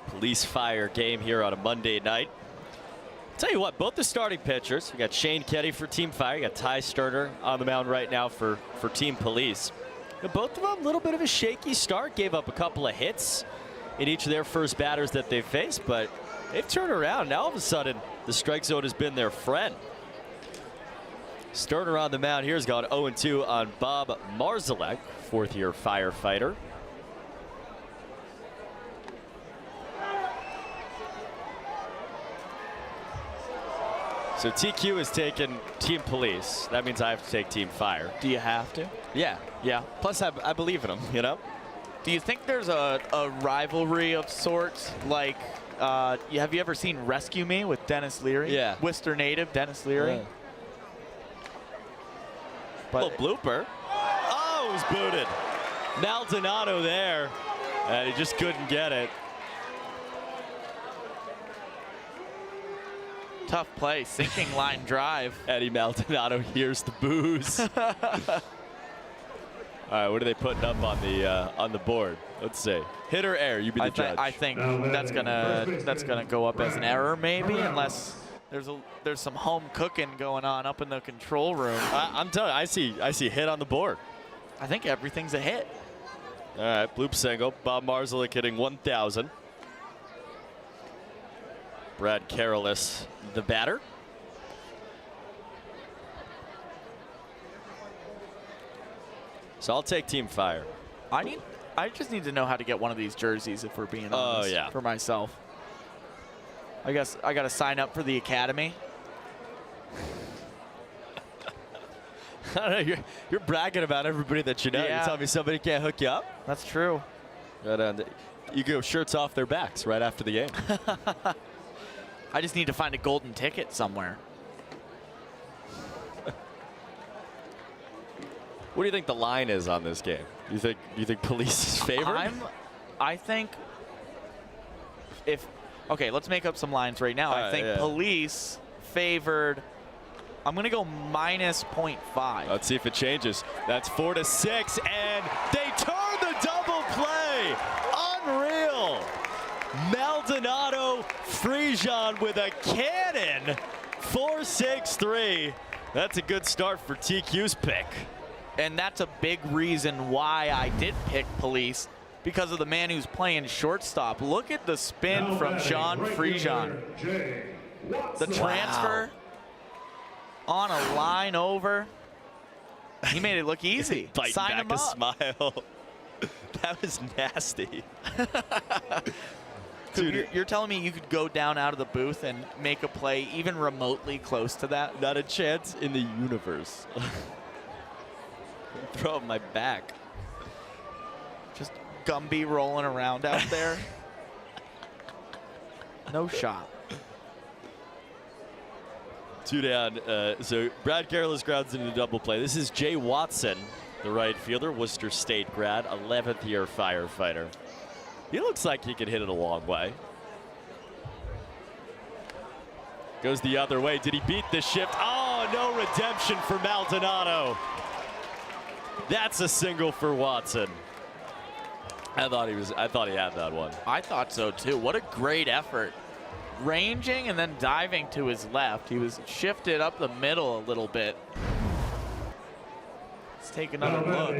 police fire game here on a Monday night. Tell you what, both the starting pitchers, you got Shane Kenny for Team Fire, you got Ty Sterner on the mound right now for Team Police. Both of them a little bit of a shaky start, gave up a couple of hits in each of their first batters that they faced, but they've turned around. Now all of a sudden the strike zone has been their friend. Sterner on the mound here has gone 0-2 on Bob Marzalek, fourth-year firefighter. So TQ has taken Team Police. That means I have to take Team Fire. Do you have to? Yeah. Plus, I believe in them, you know? Do you think there's a rivalry of sorts? Like, have you ever seen Rescue Me with Dennis Leary? Yeah. Worcester native Dennis Leary. Yeah. Little blooper. Oh, it was booted. Maldonado there, and he just couldn't get it. Tough play, sinking line drive. Eddie Maldonado hears the boos. All right, what are they putting up on the board? Let's see. Hit or error? You be the judge. I think that's gonna go up as an error, maybe, unless there's some home cooking going on up in the control room. I'm telling you, I see hit on the board. I think everything's a hit. All right, bloop single. Bob Marzalek hitting 1,000. Brad Carolus, the batter. So I'll take Team Fire. I just need to know how to get one of these jerseys, if we're being honest. Oh, yeah. For myself. I guess I got to sign up for the academy. I don't know, you're bragging about everybody that you know. Yeah. You tell me somebody can't hook you up? That's true. But, you go shirts off their backs right after the game. I just need to find a golden ticket somewhere. What do you think the line is on this game? You think Police is favored? I think okay, let's make up some lines right now. I think Police favored. I'm going to go minus 0.5. Let's see if it changes. That's 4-6, and they turn the double play. Unreal. Maldonado, Frijan with a cannon. 4-6-3. That's a good start for TQ's pick. And that's a big reason why I did pick Police, because of the man who's playing shortstop. Look at the spin from Sean Frijan. The transfer on a line over. He made it look easy. Biting Sign back him a up. smile. That was nasty. Dude, you're telling me you could go down out of the booth and make a play even remotely close to that? Not a chance in the universe. Throw up my back. Just Gumby rolling around out there. No shot. 2 down. So Brad Carolus grounds into double play. This is Jay Watson, the right fielder, Worcester State grad, 11th year firefighter. He looks like he could hit it a long way. Goes the other way. Did he beat the shift? Oh, no redemption for Maldonado. That's a single for Watson. I thought he had that one. I thought so too. What a great effort. Ranging and then diving to his left. He was shifted up the middle a little bit. Let's take another look.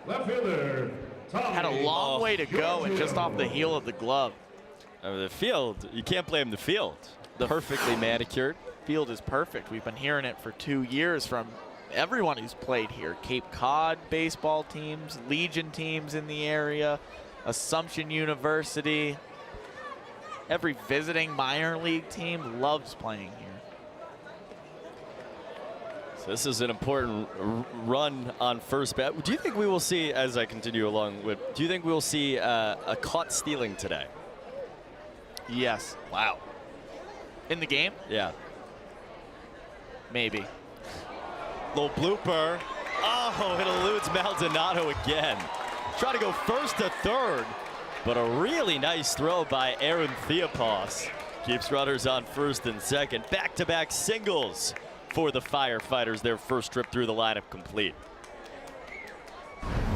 Left fielder, Had a long way to go and just off the heel of the glove. The field, you can't blame the field. Perfectly manicured. Field is perfect. We've been hearing it for 2 years from everyone who's played here. Cape Cod baseball teams, Legion teams in the area, Assumption University. Every visiting minor league team loves playing here. So this is an important run on first bat. Do you think we will see, as I continue along with, do you think we will see a caught stealing today? Yes. Wow. In the game? Yeah. Maybe. Little blooper. Oh, it eludes Maldonado again. Try to go first to third, but a really nice throw by Aaron Theopas. Keeps runners on first and second. Back-to-back singles for the firefighters. Their first trip through the lineup complete.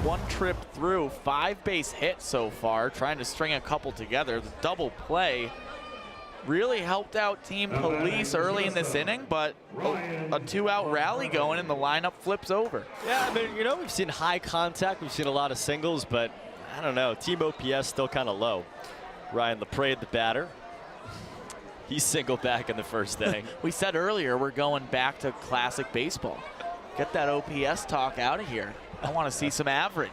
one trip through, 5 base hits so far, trying to string a couple together. The double play really helped out Team Police early in this inning, but a 2-out rally going and the lineup flips over. Yeah, I mean, you know, we've seen high contact, we've seen a lot of singles, but I don't know, Team OPS still kind of low. Ryan LaPrade, the batter. He's single back in the first inning. We said earlier we're going back to classic baseball. Get that OPS talk out of here. I want to see some average.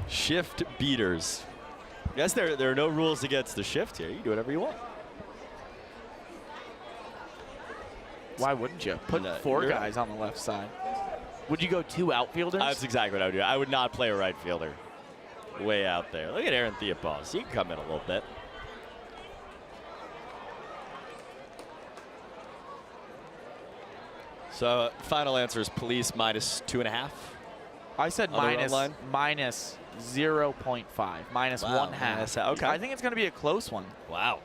Shift beaters. Yes, there are no rules against the shift here. You can do whatever you want. Why wouldn't you? Put 4 guys on the left side. Would you go 2 outfielders? That's exactly what I would do. I would not play a right fielder way out there. Look at Aaron Theopolis. He can come in a little bit. So final answer is Police minus 2.5. I said minus 0.5, minus wow, 1/2. Okay. I think it's going to be a close one. Wow.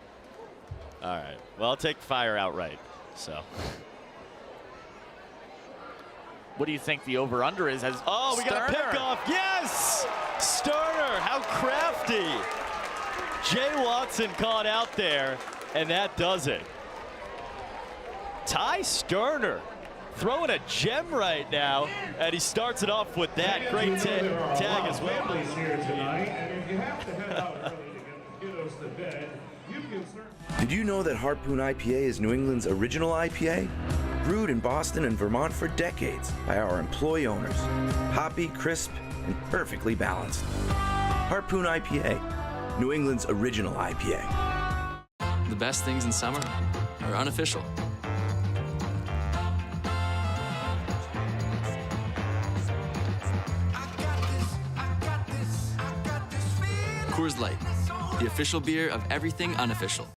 All right. Well, I'll take Fire outright. So. What do you think the over/under is? Oh, we got a pickoff. Yes! Sterner, how crafty. Jay Watson caught out there, and that does it. Ty Sterner throwing a gem right now, and he starts it off with that great tag as well. Did you know that Harpoon IPA is New England's original IPA? Brewed in Boston and Vermont for decades by our employee owners. Hoppy, crisp, and perfectly balanced. Harpoon IPA, New England's original IPA. The best things in summer are unofficial. Coors Light, the official beer of everything unofficial.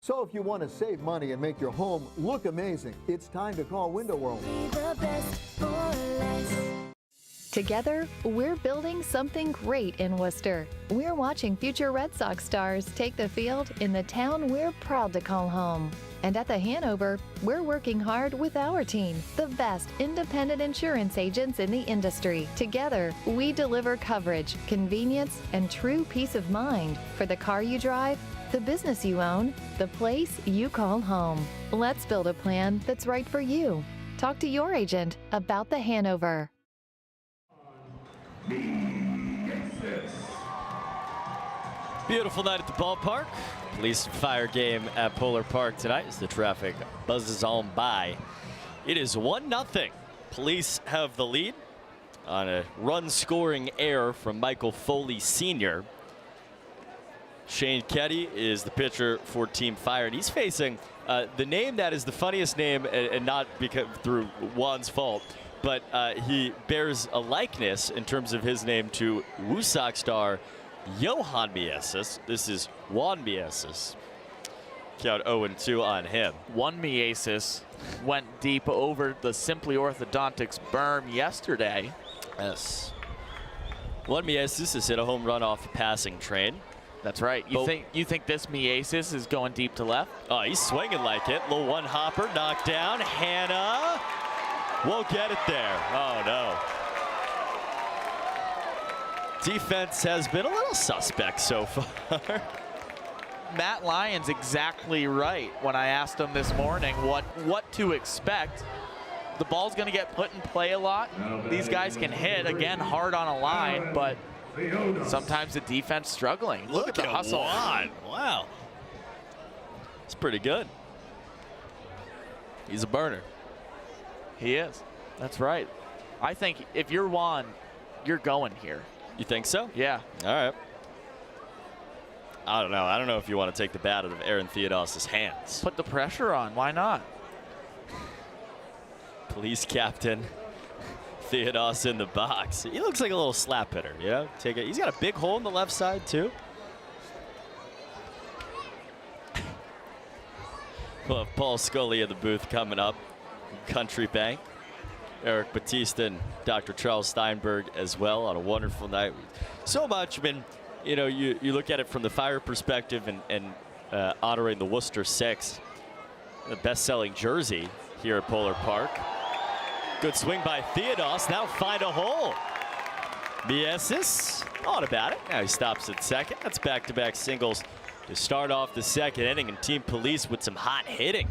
So if you want to save money and make your home look amazing, it's time to call Window World. Together, we're building something great in Worcester. We're watching future Red Sox stars take the field in the town we're proud to call home. And at the Hanover, we're working hard with our team, the best independent insurance agents in the industry. Together, we deliver coverage, convenience, and true peace of mind for the car you drive, the business you own, the place you call home. Let's build a plan that's right for you. Talk to your agent about the Hanover. Beautiful night at the ballpark. Police and Fire game at Polar Park tonight as the traffic buzzes on by. It is 1-0. Police have the lead on a run-scoring error from Michael Foley Sr. Shane Ketty is the pitcher for Team Fire, and he's facing the name that is the funniest name, and not because through Juan's fault, but he bears a likeness in terms of his name to WooSox star Johan Miesis. This is Juan Miesis. Count 0-2 on him. Juan Miesis went deep over the Simply Orthodontics berm yesterday. Yes. Juan Miesis has hit a home run off a passing train. That's right. You think this Miesis is going deep to left? Oh, he's swinging like it. Little one hopper, knocked down. Hannah won't get it there. Oh no. Defense has been a little suspect so far. Matt Lyon's exactly right when I asked him this morning what to expect. The ball's going to get put in play a lot. These guys can hit, again, hard on a line, but sometimes the defense struggling. Look at the hustle. Wow. It's pretty good. He's a burner. He is. That's right. I think if you're Juan, you're going here. You think so? Yeah. All right. I don't know. I don't know if you want to take the bat out of Aaron Theodos' hands. Put the pressure on. Why not? Police captain Theodos in the box. He looks like a little slap hitter, you know? Take it. He's got a big hole in the left side, too. We'll have Paul Scully in the booth coming up. Country Bank. Eric Batista and Dr. Charles Steinberg as well on a wonderful night. So much. I mean, you know, you look at it from the fire perspective and honoring the Worcester Six, the best-selling jersey here at Polar Park. Good swing by Theodos. Now find a hole. Miesis thought about it. Now he stops at second. That's back-to-back singles to start off the second inning, and Team Police with some hot hitting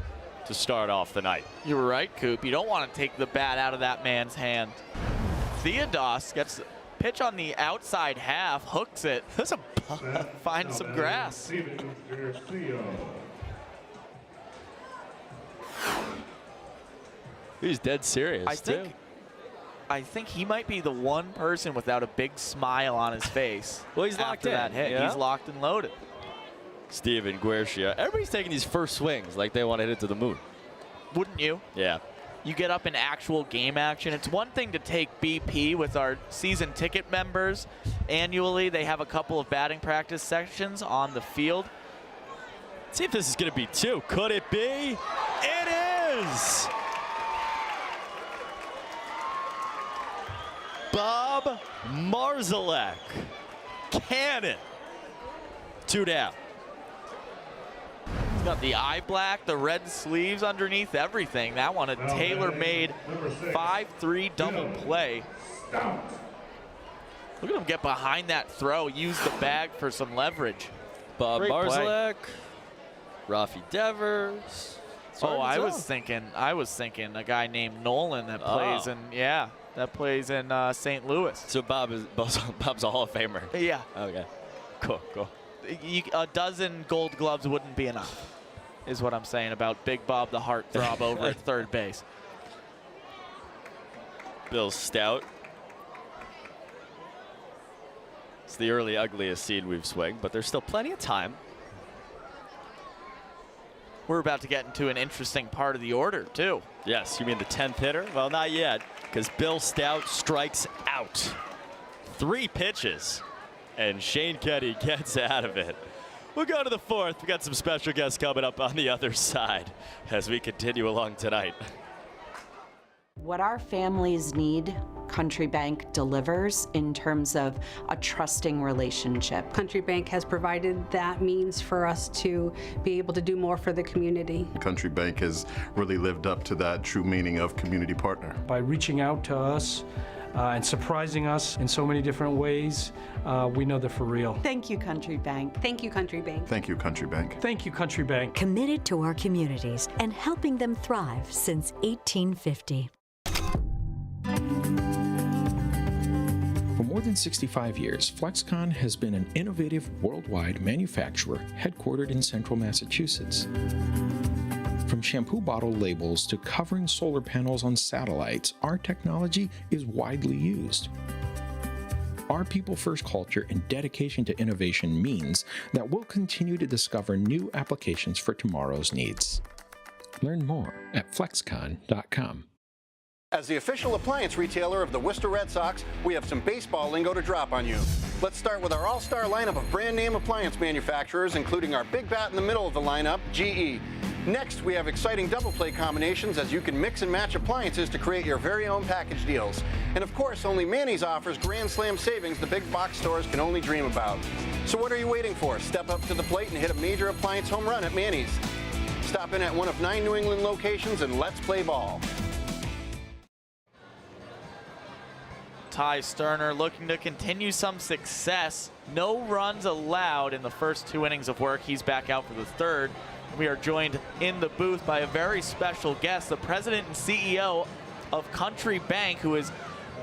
to start off the night. You were right, Coop. You don't want to take the bat out of that man's hand. Theodos gets a pitch on the outside half, hooks it. Finds some grass. He's dead serious, I think he might be the one person without a big smile on his face. Well, he's locked in. That hit. Yeah? He's locked and loaded. Steven Guercia. Everybody's taking these first swings like they want to hit it to the moon. Wouldn't you? Yeah. You get up in actual game action. It's one thing to take BP with our season ticket members. Annually, they have a couple of batting practice sections on the field. Let's see if this is going to be two. Could it be? It is! Bob Marzalek. Cannon. 2 down. He's got the eye black, the red sleeves underneath everything. That one, a tailor-made 5-3 double play. Look at him get behind that throw, use the bag for some leverage. Bob Great Marzalek, Rafi Devers. Oh, I was thinking a guy named Nolan that plays in St. Louis. So Bob's a Hall of Famer. Yeah. Okay. Cool. A dozen gold gloves wouldn't be enough, is what I'm saying about Big Bob the heartthrob over at third base. Bill Stout. It's the early ugliest scene we've swung, but there's still plenty of time. We're about to get into an interesting part of the order, too. Yes, you mean the 10th hitter? Well, not yet, because Bill Stout strikes out. 3 pitches, and Shane Kenny gets out of it. We'll go to the 4th. We got some special guests coming up on the other side as we continue along tonight. What our families need, Country Bank delivers in terms of a trusting relationship. Country Bank has provided that means for us to be able to do more for the community. Country Bank has really lived up to that true meaning of community partner. By reaching out to us and surprising us in so many different ways, we know they're for real. Thank you, Country Bank. Thank you, Country Bank. Thank you, Country Bank. Thank you, Country Bank. Committed to our communities and helping them thrive since 1850. For more than 65 years, Flexcon has been an innovative worldwide manufacturer headquartered in central Massachusetts. From shampoo bottle labels to covering solar panels on satellites, our technology is widely used. Our people-first culture and dedication to innovation means that we'll continue to discover new applications for tomorrow's needs. Learn more at flexcon.com. As the official appliance retailer of the Worcester Red Sox, we have some baseball lingo to drop on you. Let's start with our all-star lineup of brand name appliance manufacturers, including our big bat in the middle of the lineup, GE. Next, we have exciting double play combinations as you can mix and match appliances to create your very own package deals. And of course, only Manny's offers Grand Slam savings the big box stores can only dream about. So what are you waiting for? Step up to the plate and hit a major appliance home run at Manny's. Stop in at one of 9 New England locations and let's play ball. Ty Sterner looking to continue some success. No runs allowed in the first 2 innings of work. He's back out for the 3rd. We are joined in the booth by a very special guest, the president and CEO of Country Bank, who is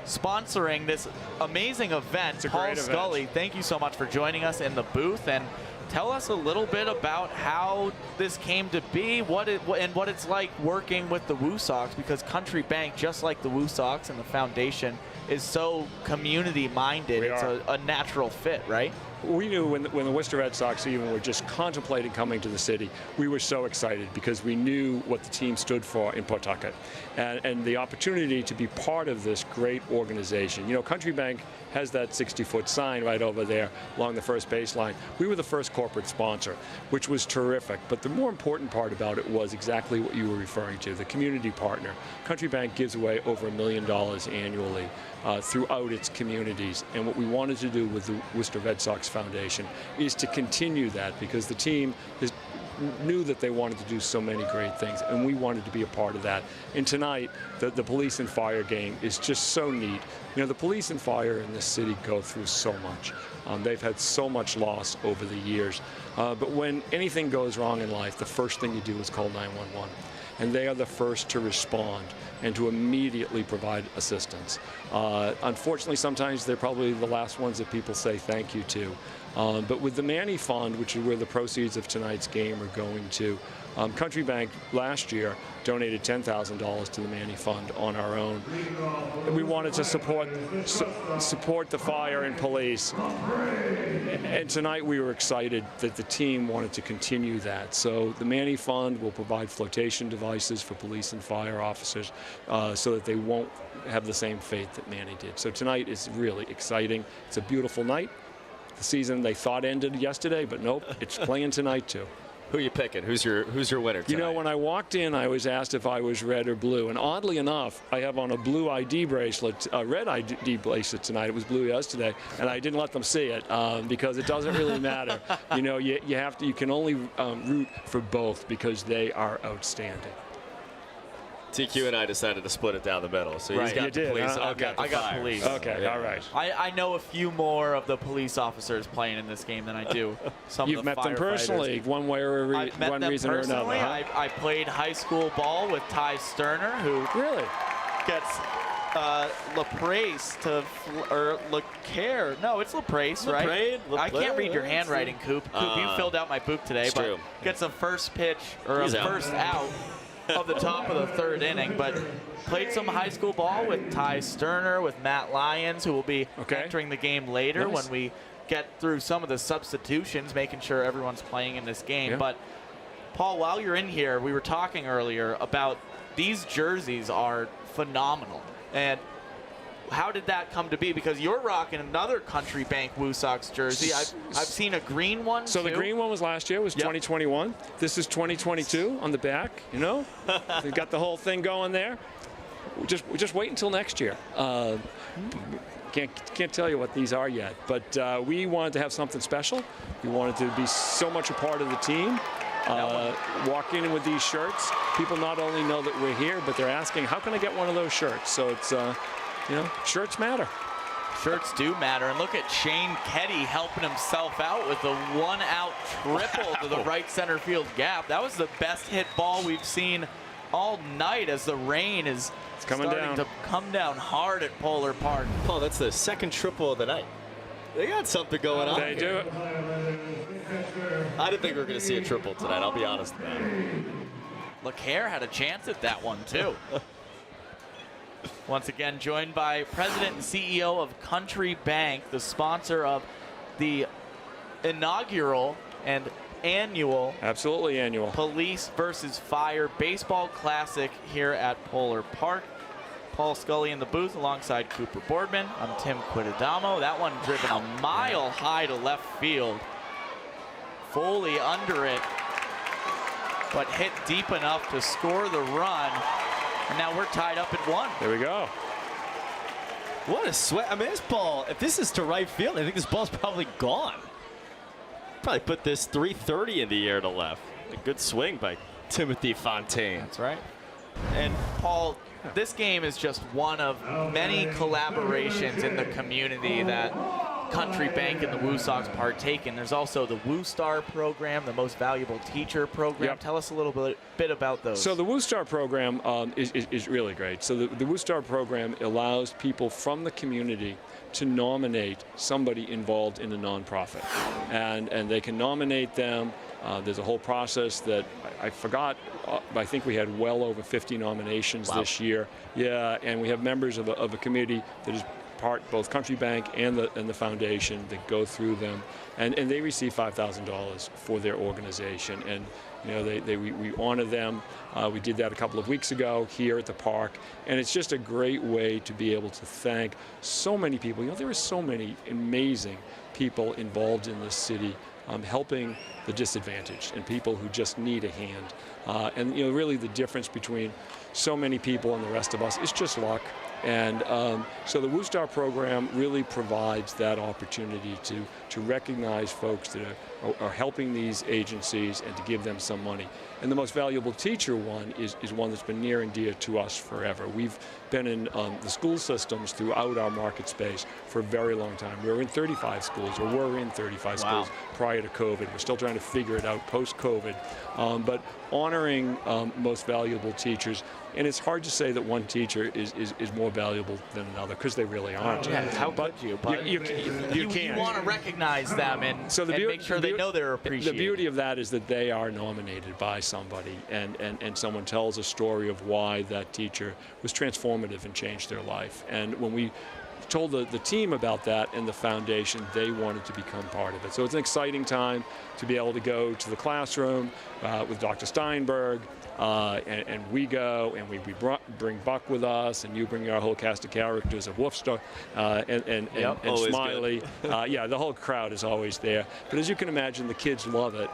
sponsoring this amazing event. Paul Scully, thank you so much for joining us in the booth, and tell us a little bit about how this came to be, what it's like working with the WooSox, because Country Bank, just like the WooSox and the foundation, is so community-minded. It's a natural fit, right? we knew when the Worcester Red Sox even were just contemplating coming to the city, we were so excited because we knew what the team stood for in Pawtucket and the opportunity to be part of this great organization. You know, Country Bank has that 60-foot sign right over there along the first baseline. We were the first corporate sponsor, which was terrific. But the more important part about it was exactly what you were referring to, the community partner. Country Bank gives away over $1 million annually throughout its communities. And what we wanted to do with the Worcester Red Sox Foundation is to continue that because the team knew that they wanted to do so many great things, and we wanted to be a part of that. And tonight, the police and fire game is just so neat. You know, the police and fire in this city go through so much. They've had so much loss over the years. But when anything goes wrong in life, the first thing you do is call 911. And they are the first to respond and to immediately provide assistance. Unfortunately, sometimes they're probably the last ones that people say thank you to. But with the Manny Fund, which is where the proceeds of tonight's game are going to, Country Bank last year donated $10,000 to the Manny Fund on our own. We wanted to support the fire and police. And tonight we were excited that the team wanted to continue that. So the Manny Fund will provide flotation devices for police and fire officers so that they won't have the same fate that Manny did. So tonight is really exciting. It's a beautiful night. The season they thought ended yesterday, but nope, it's playing tonight too. Who are you picking? Who's your winner tonight? You know, when I walked in, I was asked if I was red or blue, and oddly enough, I have on a blue ID bracelet, a red ID bracelet tonight. It was blue yesterday, and I didn't let them see it because it doesn't really matter. You know, you can only root for both because they are outstanding. TQ and I decided to split it down the middle. So he's got the police. Huh? Okay. I got police. Okay, all right. I know a few more of the police officers playing in this game than I do some You've of the met them personally, one way or one reason or another. Huh? I played high school ball with Ty Sterner, who really gets LaPrace to or LeCare. No, it's LaPrace, right? I can't read your handwriting, Coop. Coop, you filled out my book today, but true. Gets a first pitch or a first out of the top of the third inning, but played some high school ball with Ty Sterner, with Matt Lyons, who will be entering the game later when we get through some of the substitutions, making sure everyone's playing in this game. Yeah. But, Paul, while you're in here, we were talking earlier about these jerseys are phenomenal. And how did that come to be? Because you're rocking another Country Bank WooSox jersey. I've seen a green one, So too. the green one was last year. It was 2021. This is 2022 on the back, you know. They've got the whole thing going there. We just wait until next year. Can't tell you what these are yet. But we wanted to have something special. We wanted to be so much a part of the team. Walk in with these shirts. People not only know that we're here, but they're asking, how can I get one of those shirts? So it's... you know, shirts matter. Shirts do matter. And look at Shane Ketty helping himself out with a one-out triple to the right center field gap. That was the best hit ball we've seen all night as the rain is starting to come down hard at Polar Park. Oh, that's the second triple of the night. They got something going on. They do. I didn't think we were going to see a triple tonight, I'll be honest about it. LeCare had a chance at that one, too. Once again, joined by President and CEO of Country Bank, the sponsor of the inaugural and annual Police versus Fire Baseball Classic here at Polar Park. Paul Scully in the booth alongside Cooper Boardman. I'm Tim Quintadamo. That one driven a mile high to left field. Foley under it, but hit deep enough to score the run. And now we're tied up at 1. There we go. What a sweat. I mean, this ball, if this is to right field, I think this ball's probably gone. Probably put this 330 in the air to left. A good swing by Timothy Fontaine. That's right. And Paul, this game is just one of many collaborations in the community that Country Bank and the WooSox partake in. There's also the WooStar program, the Most Valuable Teacher program. Yep. Tell us a little bit about those. So the WooStar program is really great. So the WooStar program allows people from the community to nominate somebody involved in a nonprofit. And they can nominate them. There's a whole process that I forgot. I think we had well over 50 nominations this year. Yeah, and we have members of a committee that is both Country Bank and the foundation that go through them, and they receive $5,000 for their organization. And we honor them. We did that a couple of weeks ago here at the park, and it's just a great way to be able to thank so many people. There are so many amazing people involved in this city, helping the disadvantaged and people who just need a hand. And really the difference between so many people and the rest of us is just luck. And so the WooStar program really provides that opportunity to recognize folks that are helping these agencies and to give them some money. And the most valuable teacher one is one that's been near and dear to us forever. We've been in the school systems throughout our market space for a very long time. We were in 35 schools, or were in 35 schools prior to COVID. We're still trying to figure it out post-COVID. But honoring most valuable teachers, and it's hard to say that one teacher is more valuable than another, because they really aren't. Yeah, how could you? But you can't. You want to recognize them and make sure they know they're appreciated. The beauty of that is that they are nominated by somebody, and someone tells a story of why that teacher was transformative and changed their life. And when we told the team about that and the foundation, they wanted to become part of it. So it's an exciting time to be able to go to the classroom with Dr. Steinberg, and we go, and we bring Buck with us, and you bring our whole cast of characters of Wolfstar and Smiley. Yeah, the whole crowd is always there. But as you can imagine, the kids love it,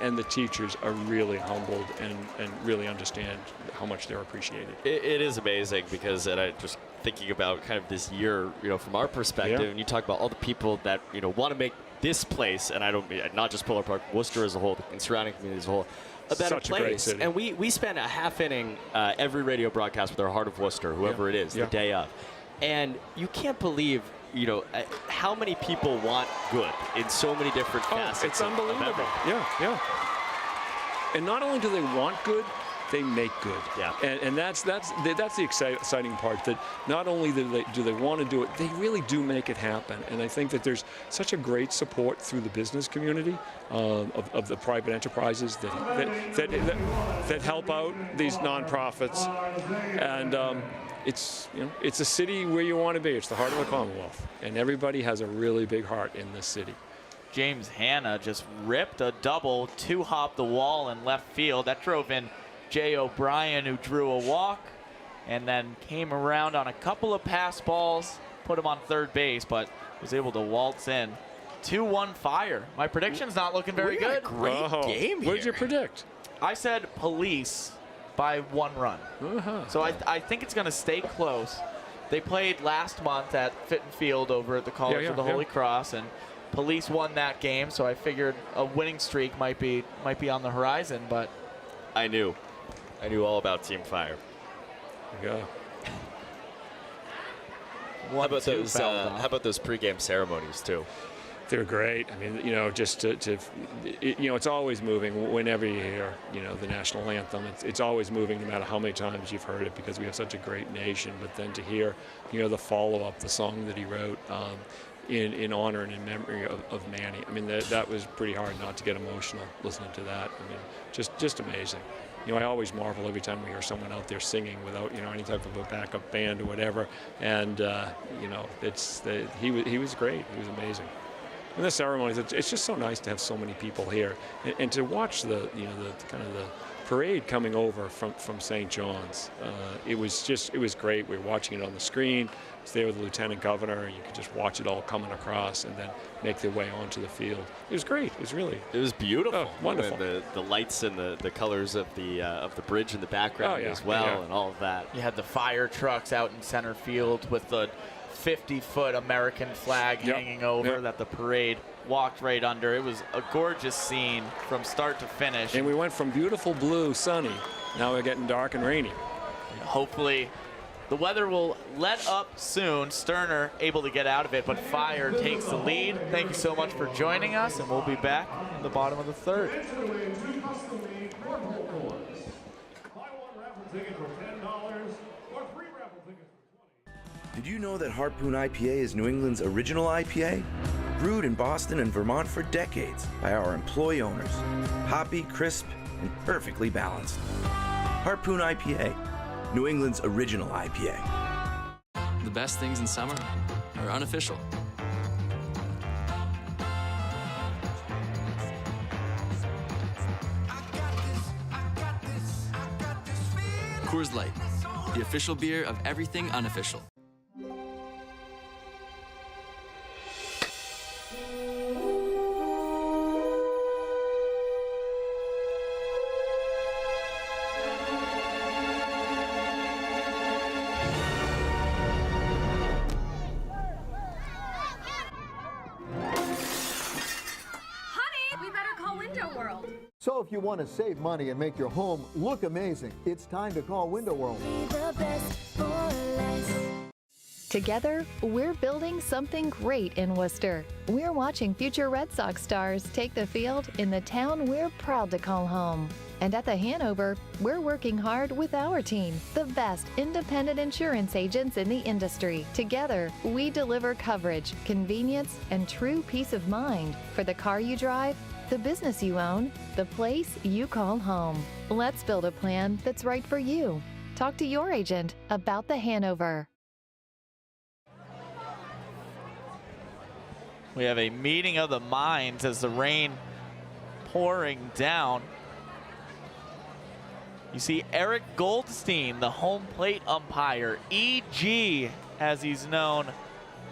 and the teachers are really humbled and really understand how much they're appreciated. It is amazing because, and I just thinking about kind of this year, from our perspective, and you talk about all the people that want to make this place, and I don't mean not just Polar Park, Worcester as a whole, and surrounding communities as a whole, a better Such place. A great city. And we spend a half inning every radio broadcast with our Heart of Worcester, whoever it is, the day of, and you can't believe how many people want good in so many different facets. It's unbelievable. Yeah. And not only do they want good, they make good. Yeah. And that's the exciting part, that not only do they want to do it, they really do make it happen. And I think that there's such a great support through the business community of the private enterprises that help out these nonprofits. And it's a city where you want to be. It's the heart of the Commonwealth, and everybody has a really big heart in this city. James Hanna just ripped a double, two-hop the wall in left field. That drove in Jay O'Brien, who drew a walk, and then came around on a couple of pass balls, put him on third base, but was able to waltz in. 2-1 Fire. My prediction's not looking very good. Great game here. What did you predict? I said Police by 1 run. So I think it's going to stay close. They played last month at Fitton Field over at the College of the Holy Cross, and Police won that game, so I figured a winning streak might be on the horizon, but I knew all about Team Fire. Yeah. How about those pregame ceremonies too? They're great. I mean, just it's always moving whenever you hear, the national anthem. It's always moving no matter how many times you've heard it, because we have such a great nation. But then to hear, the follow-up, the song that he wrote in honor and in memory of Manny. I mean, that was pretty hard not to get emotional listening to that. I mean, just amazing. I always marvel every time we hear someone out there singing without, any type of a backup band or whatever. And, he was great. He was amazing. And the ceremonies, it's just so nice to have so many people here, and to watch the kind of the parade coming over from St. John's. It was great. We were watching it on the screen. I was there with the Lieutenant Governor, and you could just watch it all coming across and then make their way onto the field. It was great. It was beautiful. Oh, wonderful. The lights and the colors of the bridge in the background as well, and all of that. You had the fire trucks out in center field with the 50-foot American flag hanging over that the parade walked right under. It was a gorgeous scene from start to finish. And we went from beautiful blue, sunny, now we're getting dark and rainy. Hopefully the weather will let up soon. Sterner able to get out of it, but Fire takes the lead. Thank you so much for joining us, and we'll be back in the bottom of the third. Did you know that Harpoon IPA is New England's original IPA? Brewed in Boston and Vermont for decades by our employee owners. Hoppy, crisp, and perfectly balanced. Harpoon IPA, New England's original IPA. The best things in summer are unofficial. Coors Light, the official beer of everything unofficial. So if you want to save money and make your home look amazing, it's time to call Window World. Together, we're building something great in Worcester. We're watching future Red Sox stars take the field in the town we're proud to call home. And at the Hanover, we're working hard with our team, the best independent insurance agents in the industry. Together, we deliver coverage, convenience, and true peace of mind for the car you drive, the business you own, the place you call home. Let's build a plan that's right for you. Talk to your agent about the Hanover. We have a meeting of the minds as the rain pouring down. You see Eric Goldstein, the home plate umpire, EG as he's known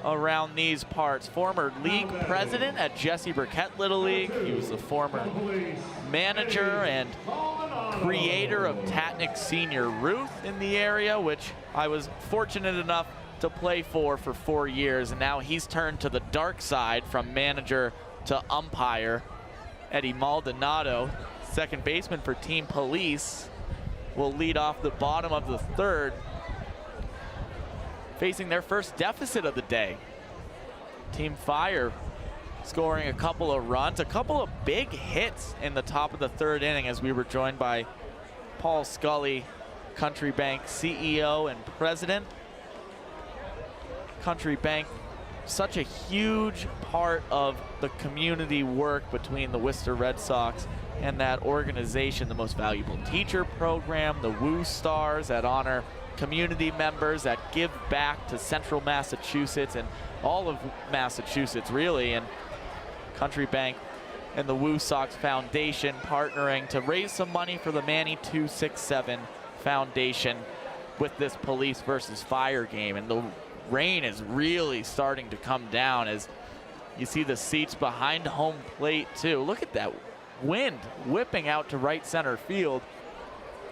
around these parts. Former league president at Jesse Burkett Little League. He was the former manager and creator of Tatnick Senior Ruth in the area, which I was fortunate enough to play for 4 years, and now he's turned to the dark side from manager to umpire. Eddie Maldonado, second baseman for Team Police, will lead off the bottom of the third, facing their first deficit of the day. Team Fire scoring a couple of runs, a couple of big hits in the top of the third inning as we were joined by Paul Scully, Country Bank CEO and president. Country Bank, such a huge part of the community work between the Worcester Red Sox and that organization, the most valuable teacher program, the Woo Stars that honor community members, that give back to central Massachusetts and all of Massachusetts really, and Country Bank and the WooSox Foundation partnering to raise some money for the Manny 267 Foundation with this police versus fire game. And the rain is really starting to come down as you see the seats behind home plate too. Look at that wind whipping out to right center field,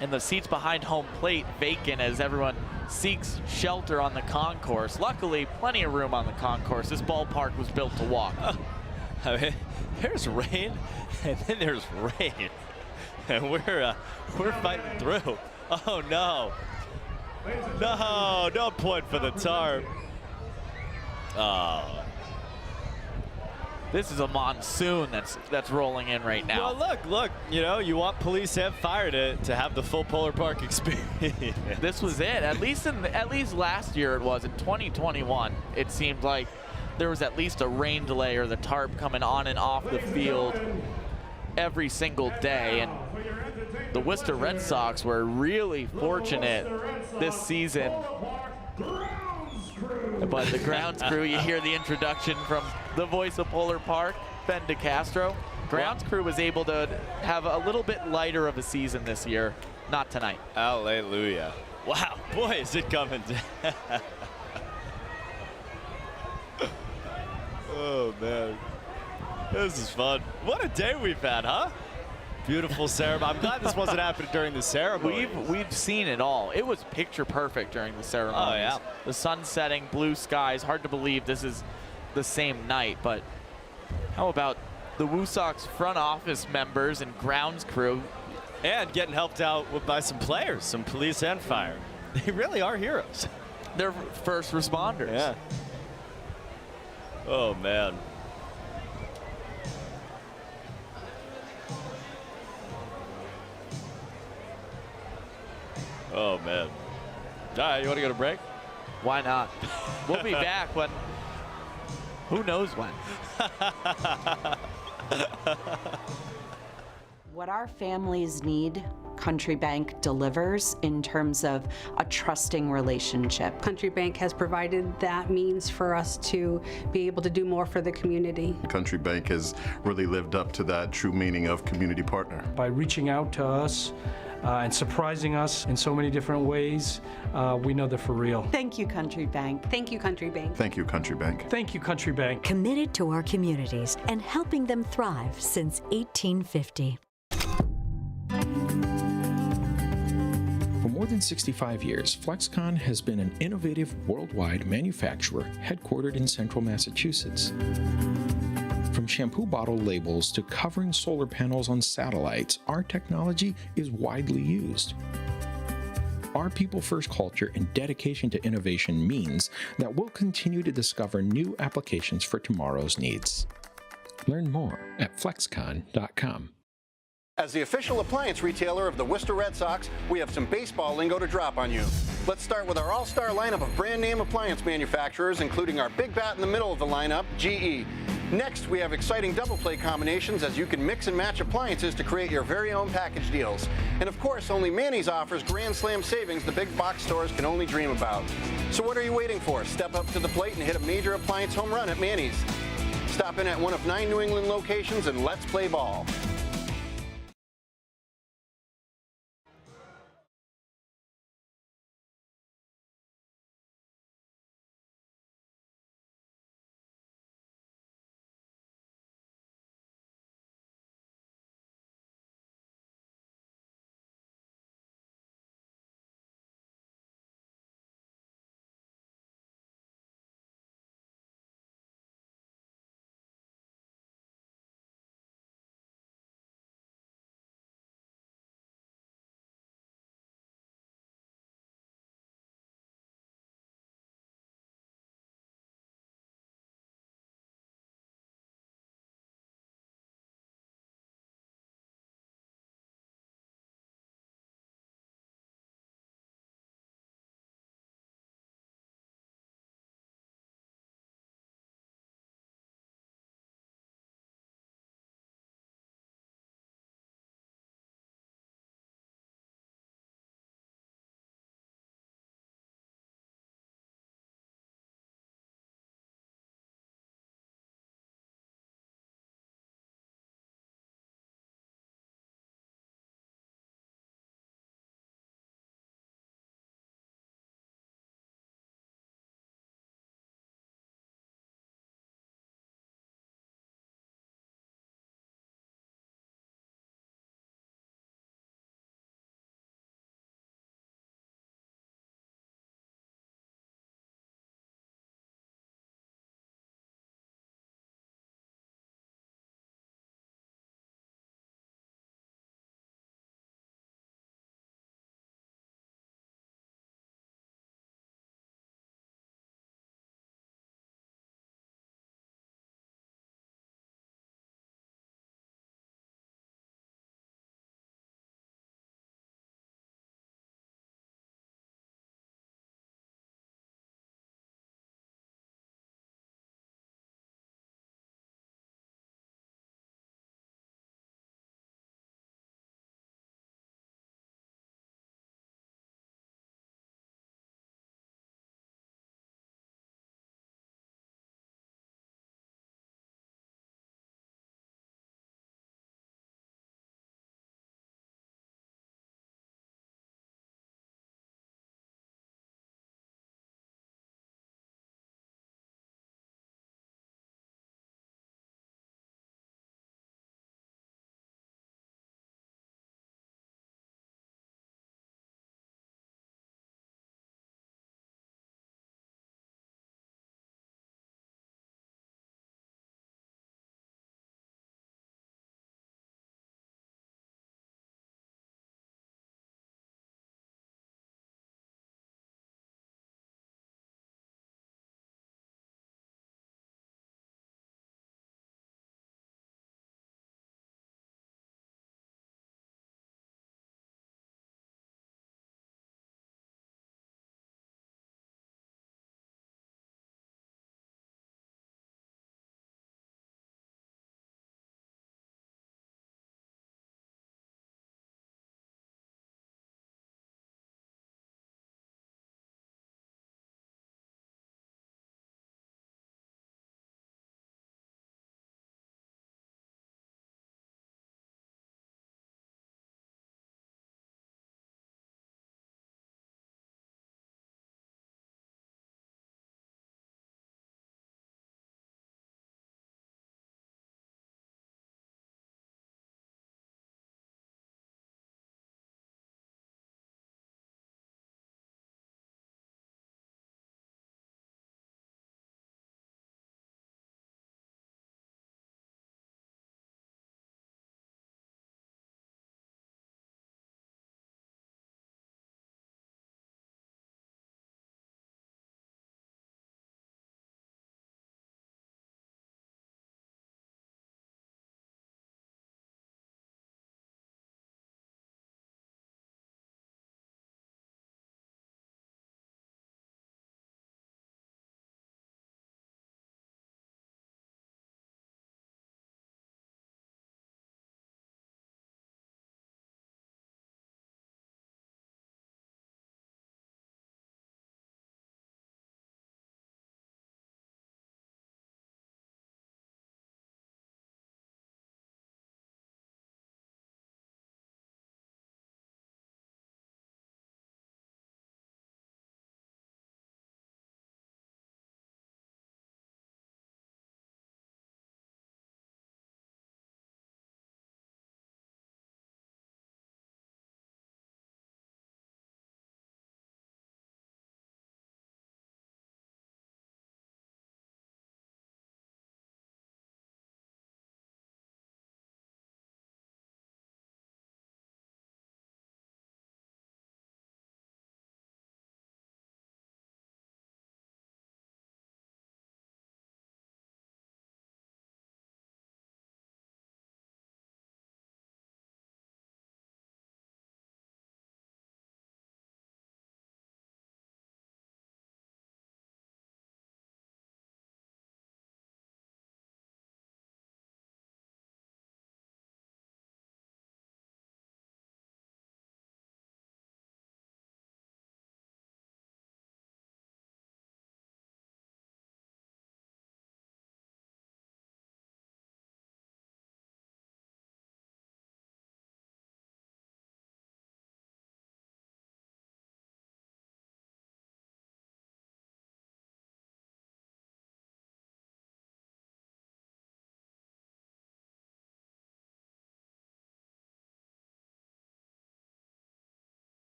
and the seats behind home plate vacant as everyone seeks shelter on the concourse. Luckily, plenty of room on the concourse. This ballpark was built to walk. I mean, there's rain, and then there's rain, and we're fighting through. Oh no! No, don't point for the tarp. Oh. This is a monsoon that's rolling in right now. Well, look, you know, you want police and fire to have the full Polar Park experience. This was it. At least last year it was. In 2021, it seemed like there was at least a rain delay or the tarp coming on and off the field every single day. And the Worcester Red Sox were really fortunate this season. But the grounds crew, you hear the introduction from the voice of Polar Park, Ben DeCastro. Grounds crew was able to have a little bit lighter of a season this year. Not tonight. Hallelujah. Wow, boy, is it coming down. Oh, man. This is fun. What a day we've had, huh? Beautiful ceremony. I'm glad this wasn't happening during the ceremony. We've seen it all. It was picture perfect during the ceremony. Oh, yeah. The sun setting, blue skies. Hard to believe this is the same night, but how about the WooSox front office members and grounds crew? And getting helped out by some players, some police and fire. They really are heroes. They're first responders. Yeah. Oh, man. Oh, man. All right, you want to go to break? Why not? We'll be back when, who knows when. What our families need, Country Bank delivers in terms of a trusting relationship. Country Bank has provided that means for us to be able to do more for the community. Country Bank has really lived up to that true meaning of community partner. By reaching out to us and surprising us in so many different ways, we know they're for real. Thank you, Country Bank. Thank you, Country Bank. Thank you, Country Bank. Thank you, Country Bank. Committed to our communities and helping them thrive since 1850. For more than 65 years, Flexcon has been an innovative worldwide manufacturer headquartered in central Massachusetts. From shampoo bottle labels to covering solar panels on satellites, our technology is widely used. Our people-first culture and dedication to innovation means that we'll continue to discover new applications for tomorrow's needs. Learn more at flexcon.com. As the official appliance retailer of the Worcester Red Sox, we have some baseball lingo to drop on you. Let's start with our all-star lineup of brand name appliance manufacturers, including our big bat in the middle of the lineup, GE. Next, we have exciting double play combinations as you can mix and match appliances to create your very own package deals. And of course, only Manny's offers Grand Slam savings the big box stores can only dream about. So what are you waiting for? Step up to the plate and hit a major appliance home run at Manny's. Stop in at one of 9 New England locations and let's play ball.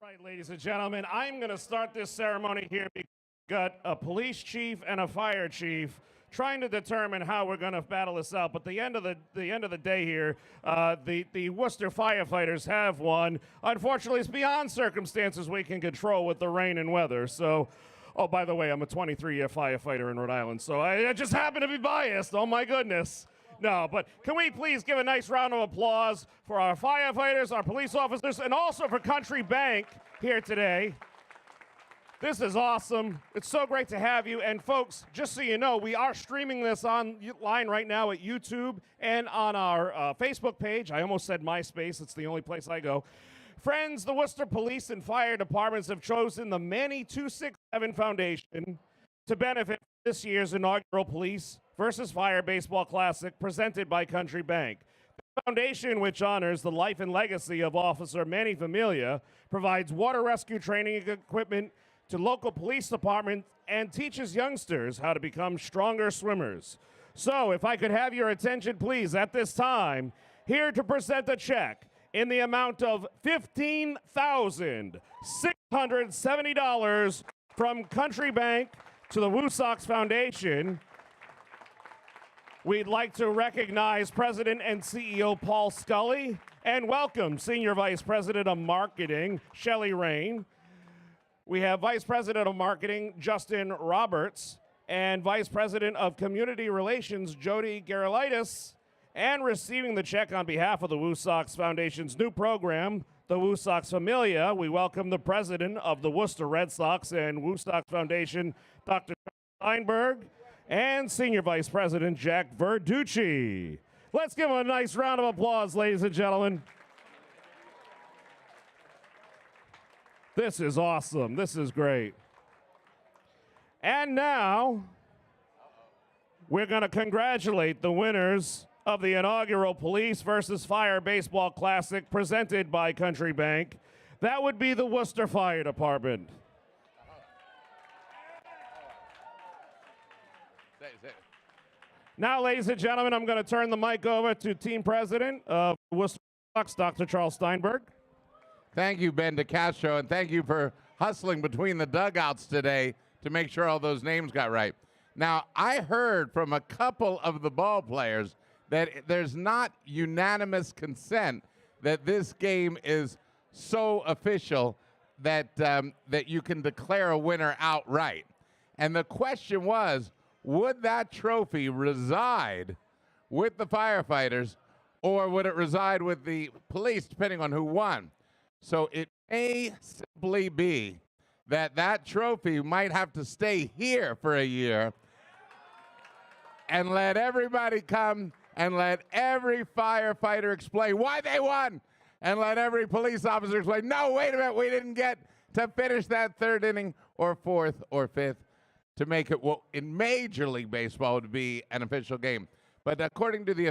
right, ladies and gentlemen, I'm going to start this ceremony here because we've got a police chief and a fire chief trying to determine how we're going to battle this out. But the end of the day here, the Worcester firefighters have won. Unfortunately, it's beyond circumstances we can control with the rain and weather. So, oh, by the way, I'm a 23-year firefighter in Rhode Island, so I just happen to be biased. Oh, my goodness. No, but can we please give a nice round of applause for our firefighters, our police officers, and also for Country Bank here today. This is awesome. It's so great to have you. And folks, just so you know, we are streaming this online right now at YouTube and on our Facebook page. I almost said MySpace. It's the only place I go. Friends, the Worcester Police and Fire Departments have chosen the Manny 267 Foundation to benefit from this year's Inaugural Police versus Fire Baseball Classic presented by Country Bank. The foundation, which honors the life and legacy of Officer Manny Familia, provides water rescue training equipment to local police departments and teaches youngsters how to become stronger swimmers. So, if I could have your attention, please, at this time, here to present a check in the amount of $15,670 from Country Bank to the WooSox Foundation. We'd like to recognize President and CEO Paul Scully and welcome Senior Vice President of Marketing, Shelley Rain. We have Vice President of Marketing, Justin Roberts, and Vice President of Community Relations, Jody Garolitis, and receiving the check on behalf of the WooSox Foundation's new program, the WooSox Familia. We welcome the President of the Worcester Red Sox and WooSox Foundation, Dr. Steinberg, and Senior Vice President Jack Verducci. Let's give him a nice round of applause, ladies and gentlemen. This is awesome. This is great. And now, we're going to congratulate the winners of the Inaugural Police versus Fire Baseball Classic presented by Country Bank. That would be the Worcester Fire Department. Now, ladies and gentlemen, I'm going to turn the mic over to Team President of Worcester Sox, Dr. Charles Steinberg. Thank you, Ben DeCastro, and thank you for hustling between the dugouts today to make sure all those names got right. Now, I heard from a couple of the ball players that there's not unanimous consent that this game is so official that, that you can declare a winner outright. And the question was, would that trophy reside with the firefighters or would it reside with the police, depending on who won? So it may simply be that that trophy might have to stay here for a year and let everybody come and let every firefighter explain why they won and let every police officer explain, no, wait a minute, we didn't get to finish that third inning or fourth or fifth to make it what in Major League Baseball would be an official game. But according to the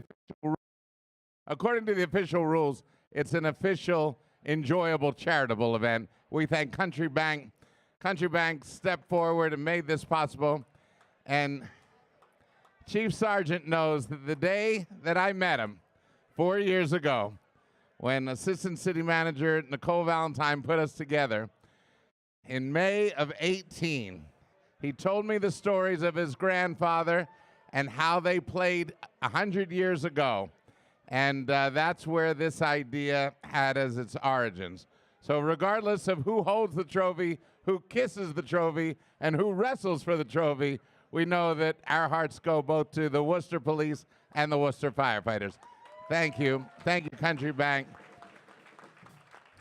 official rules, it's an official, enjoyable, charitable event. We thank Country Bank. Country Bank stepped forward and made this possible. And Chief Sergeant knows that the day that I met him 4 years ago, when Assistant City Manager Nicole Valentine put us together, in May of 18, he told me the stories of his grandfather and how they played 100 years ago. And that's where this idea had as its origins. So regardless of who holds the trophy, who kisses the trophy, and who wrestles for the trophy, we know that our hearts go both to the Worcester Police and the Worcester firefighters. Thank you. Thank you, Country Bank.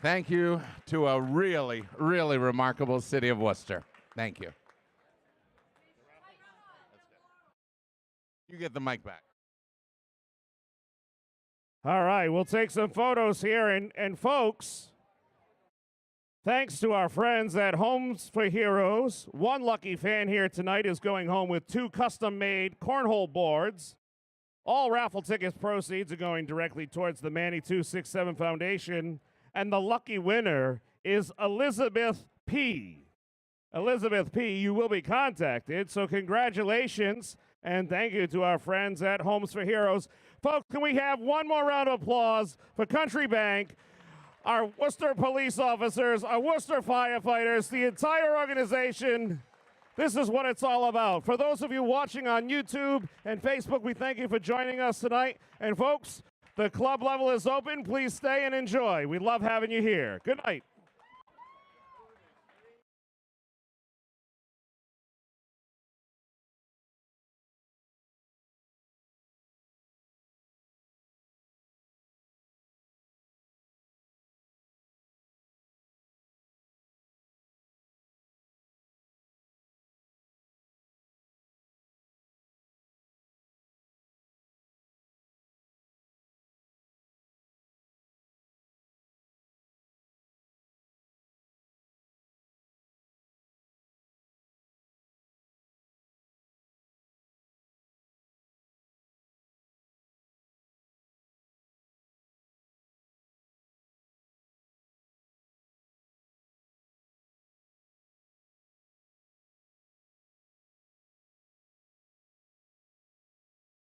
Thank you to a really, really remarkable city of Worcester. Thank you. You get the mic back. All right, we'll take some photos here. And folks, thanks to our friends at Homes for Heroes, one lucky fan here tonight is going home with 2 custom-made cornhole boards. All raffle tickets proceeds are going directly towards the Manny 267 Foundation. And the lucky winner is Elizabeth P. Elizabeth P., you will be contacted, so congratulations. And thank you to our friends at Homes for Heroes. Folks, can we have one more round of applause for Country Bank, our Worcester police officers, our Worcester firefighters, the entire organization. This is what it's all about. For those of you watching on YouTube and Facebook, we thank you for joining us tonight. And folks, the club level is open. Please stay and enjoy. We love having you here. Good night.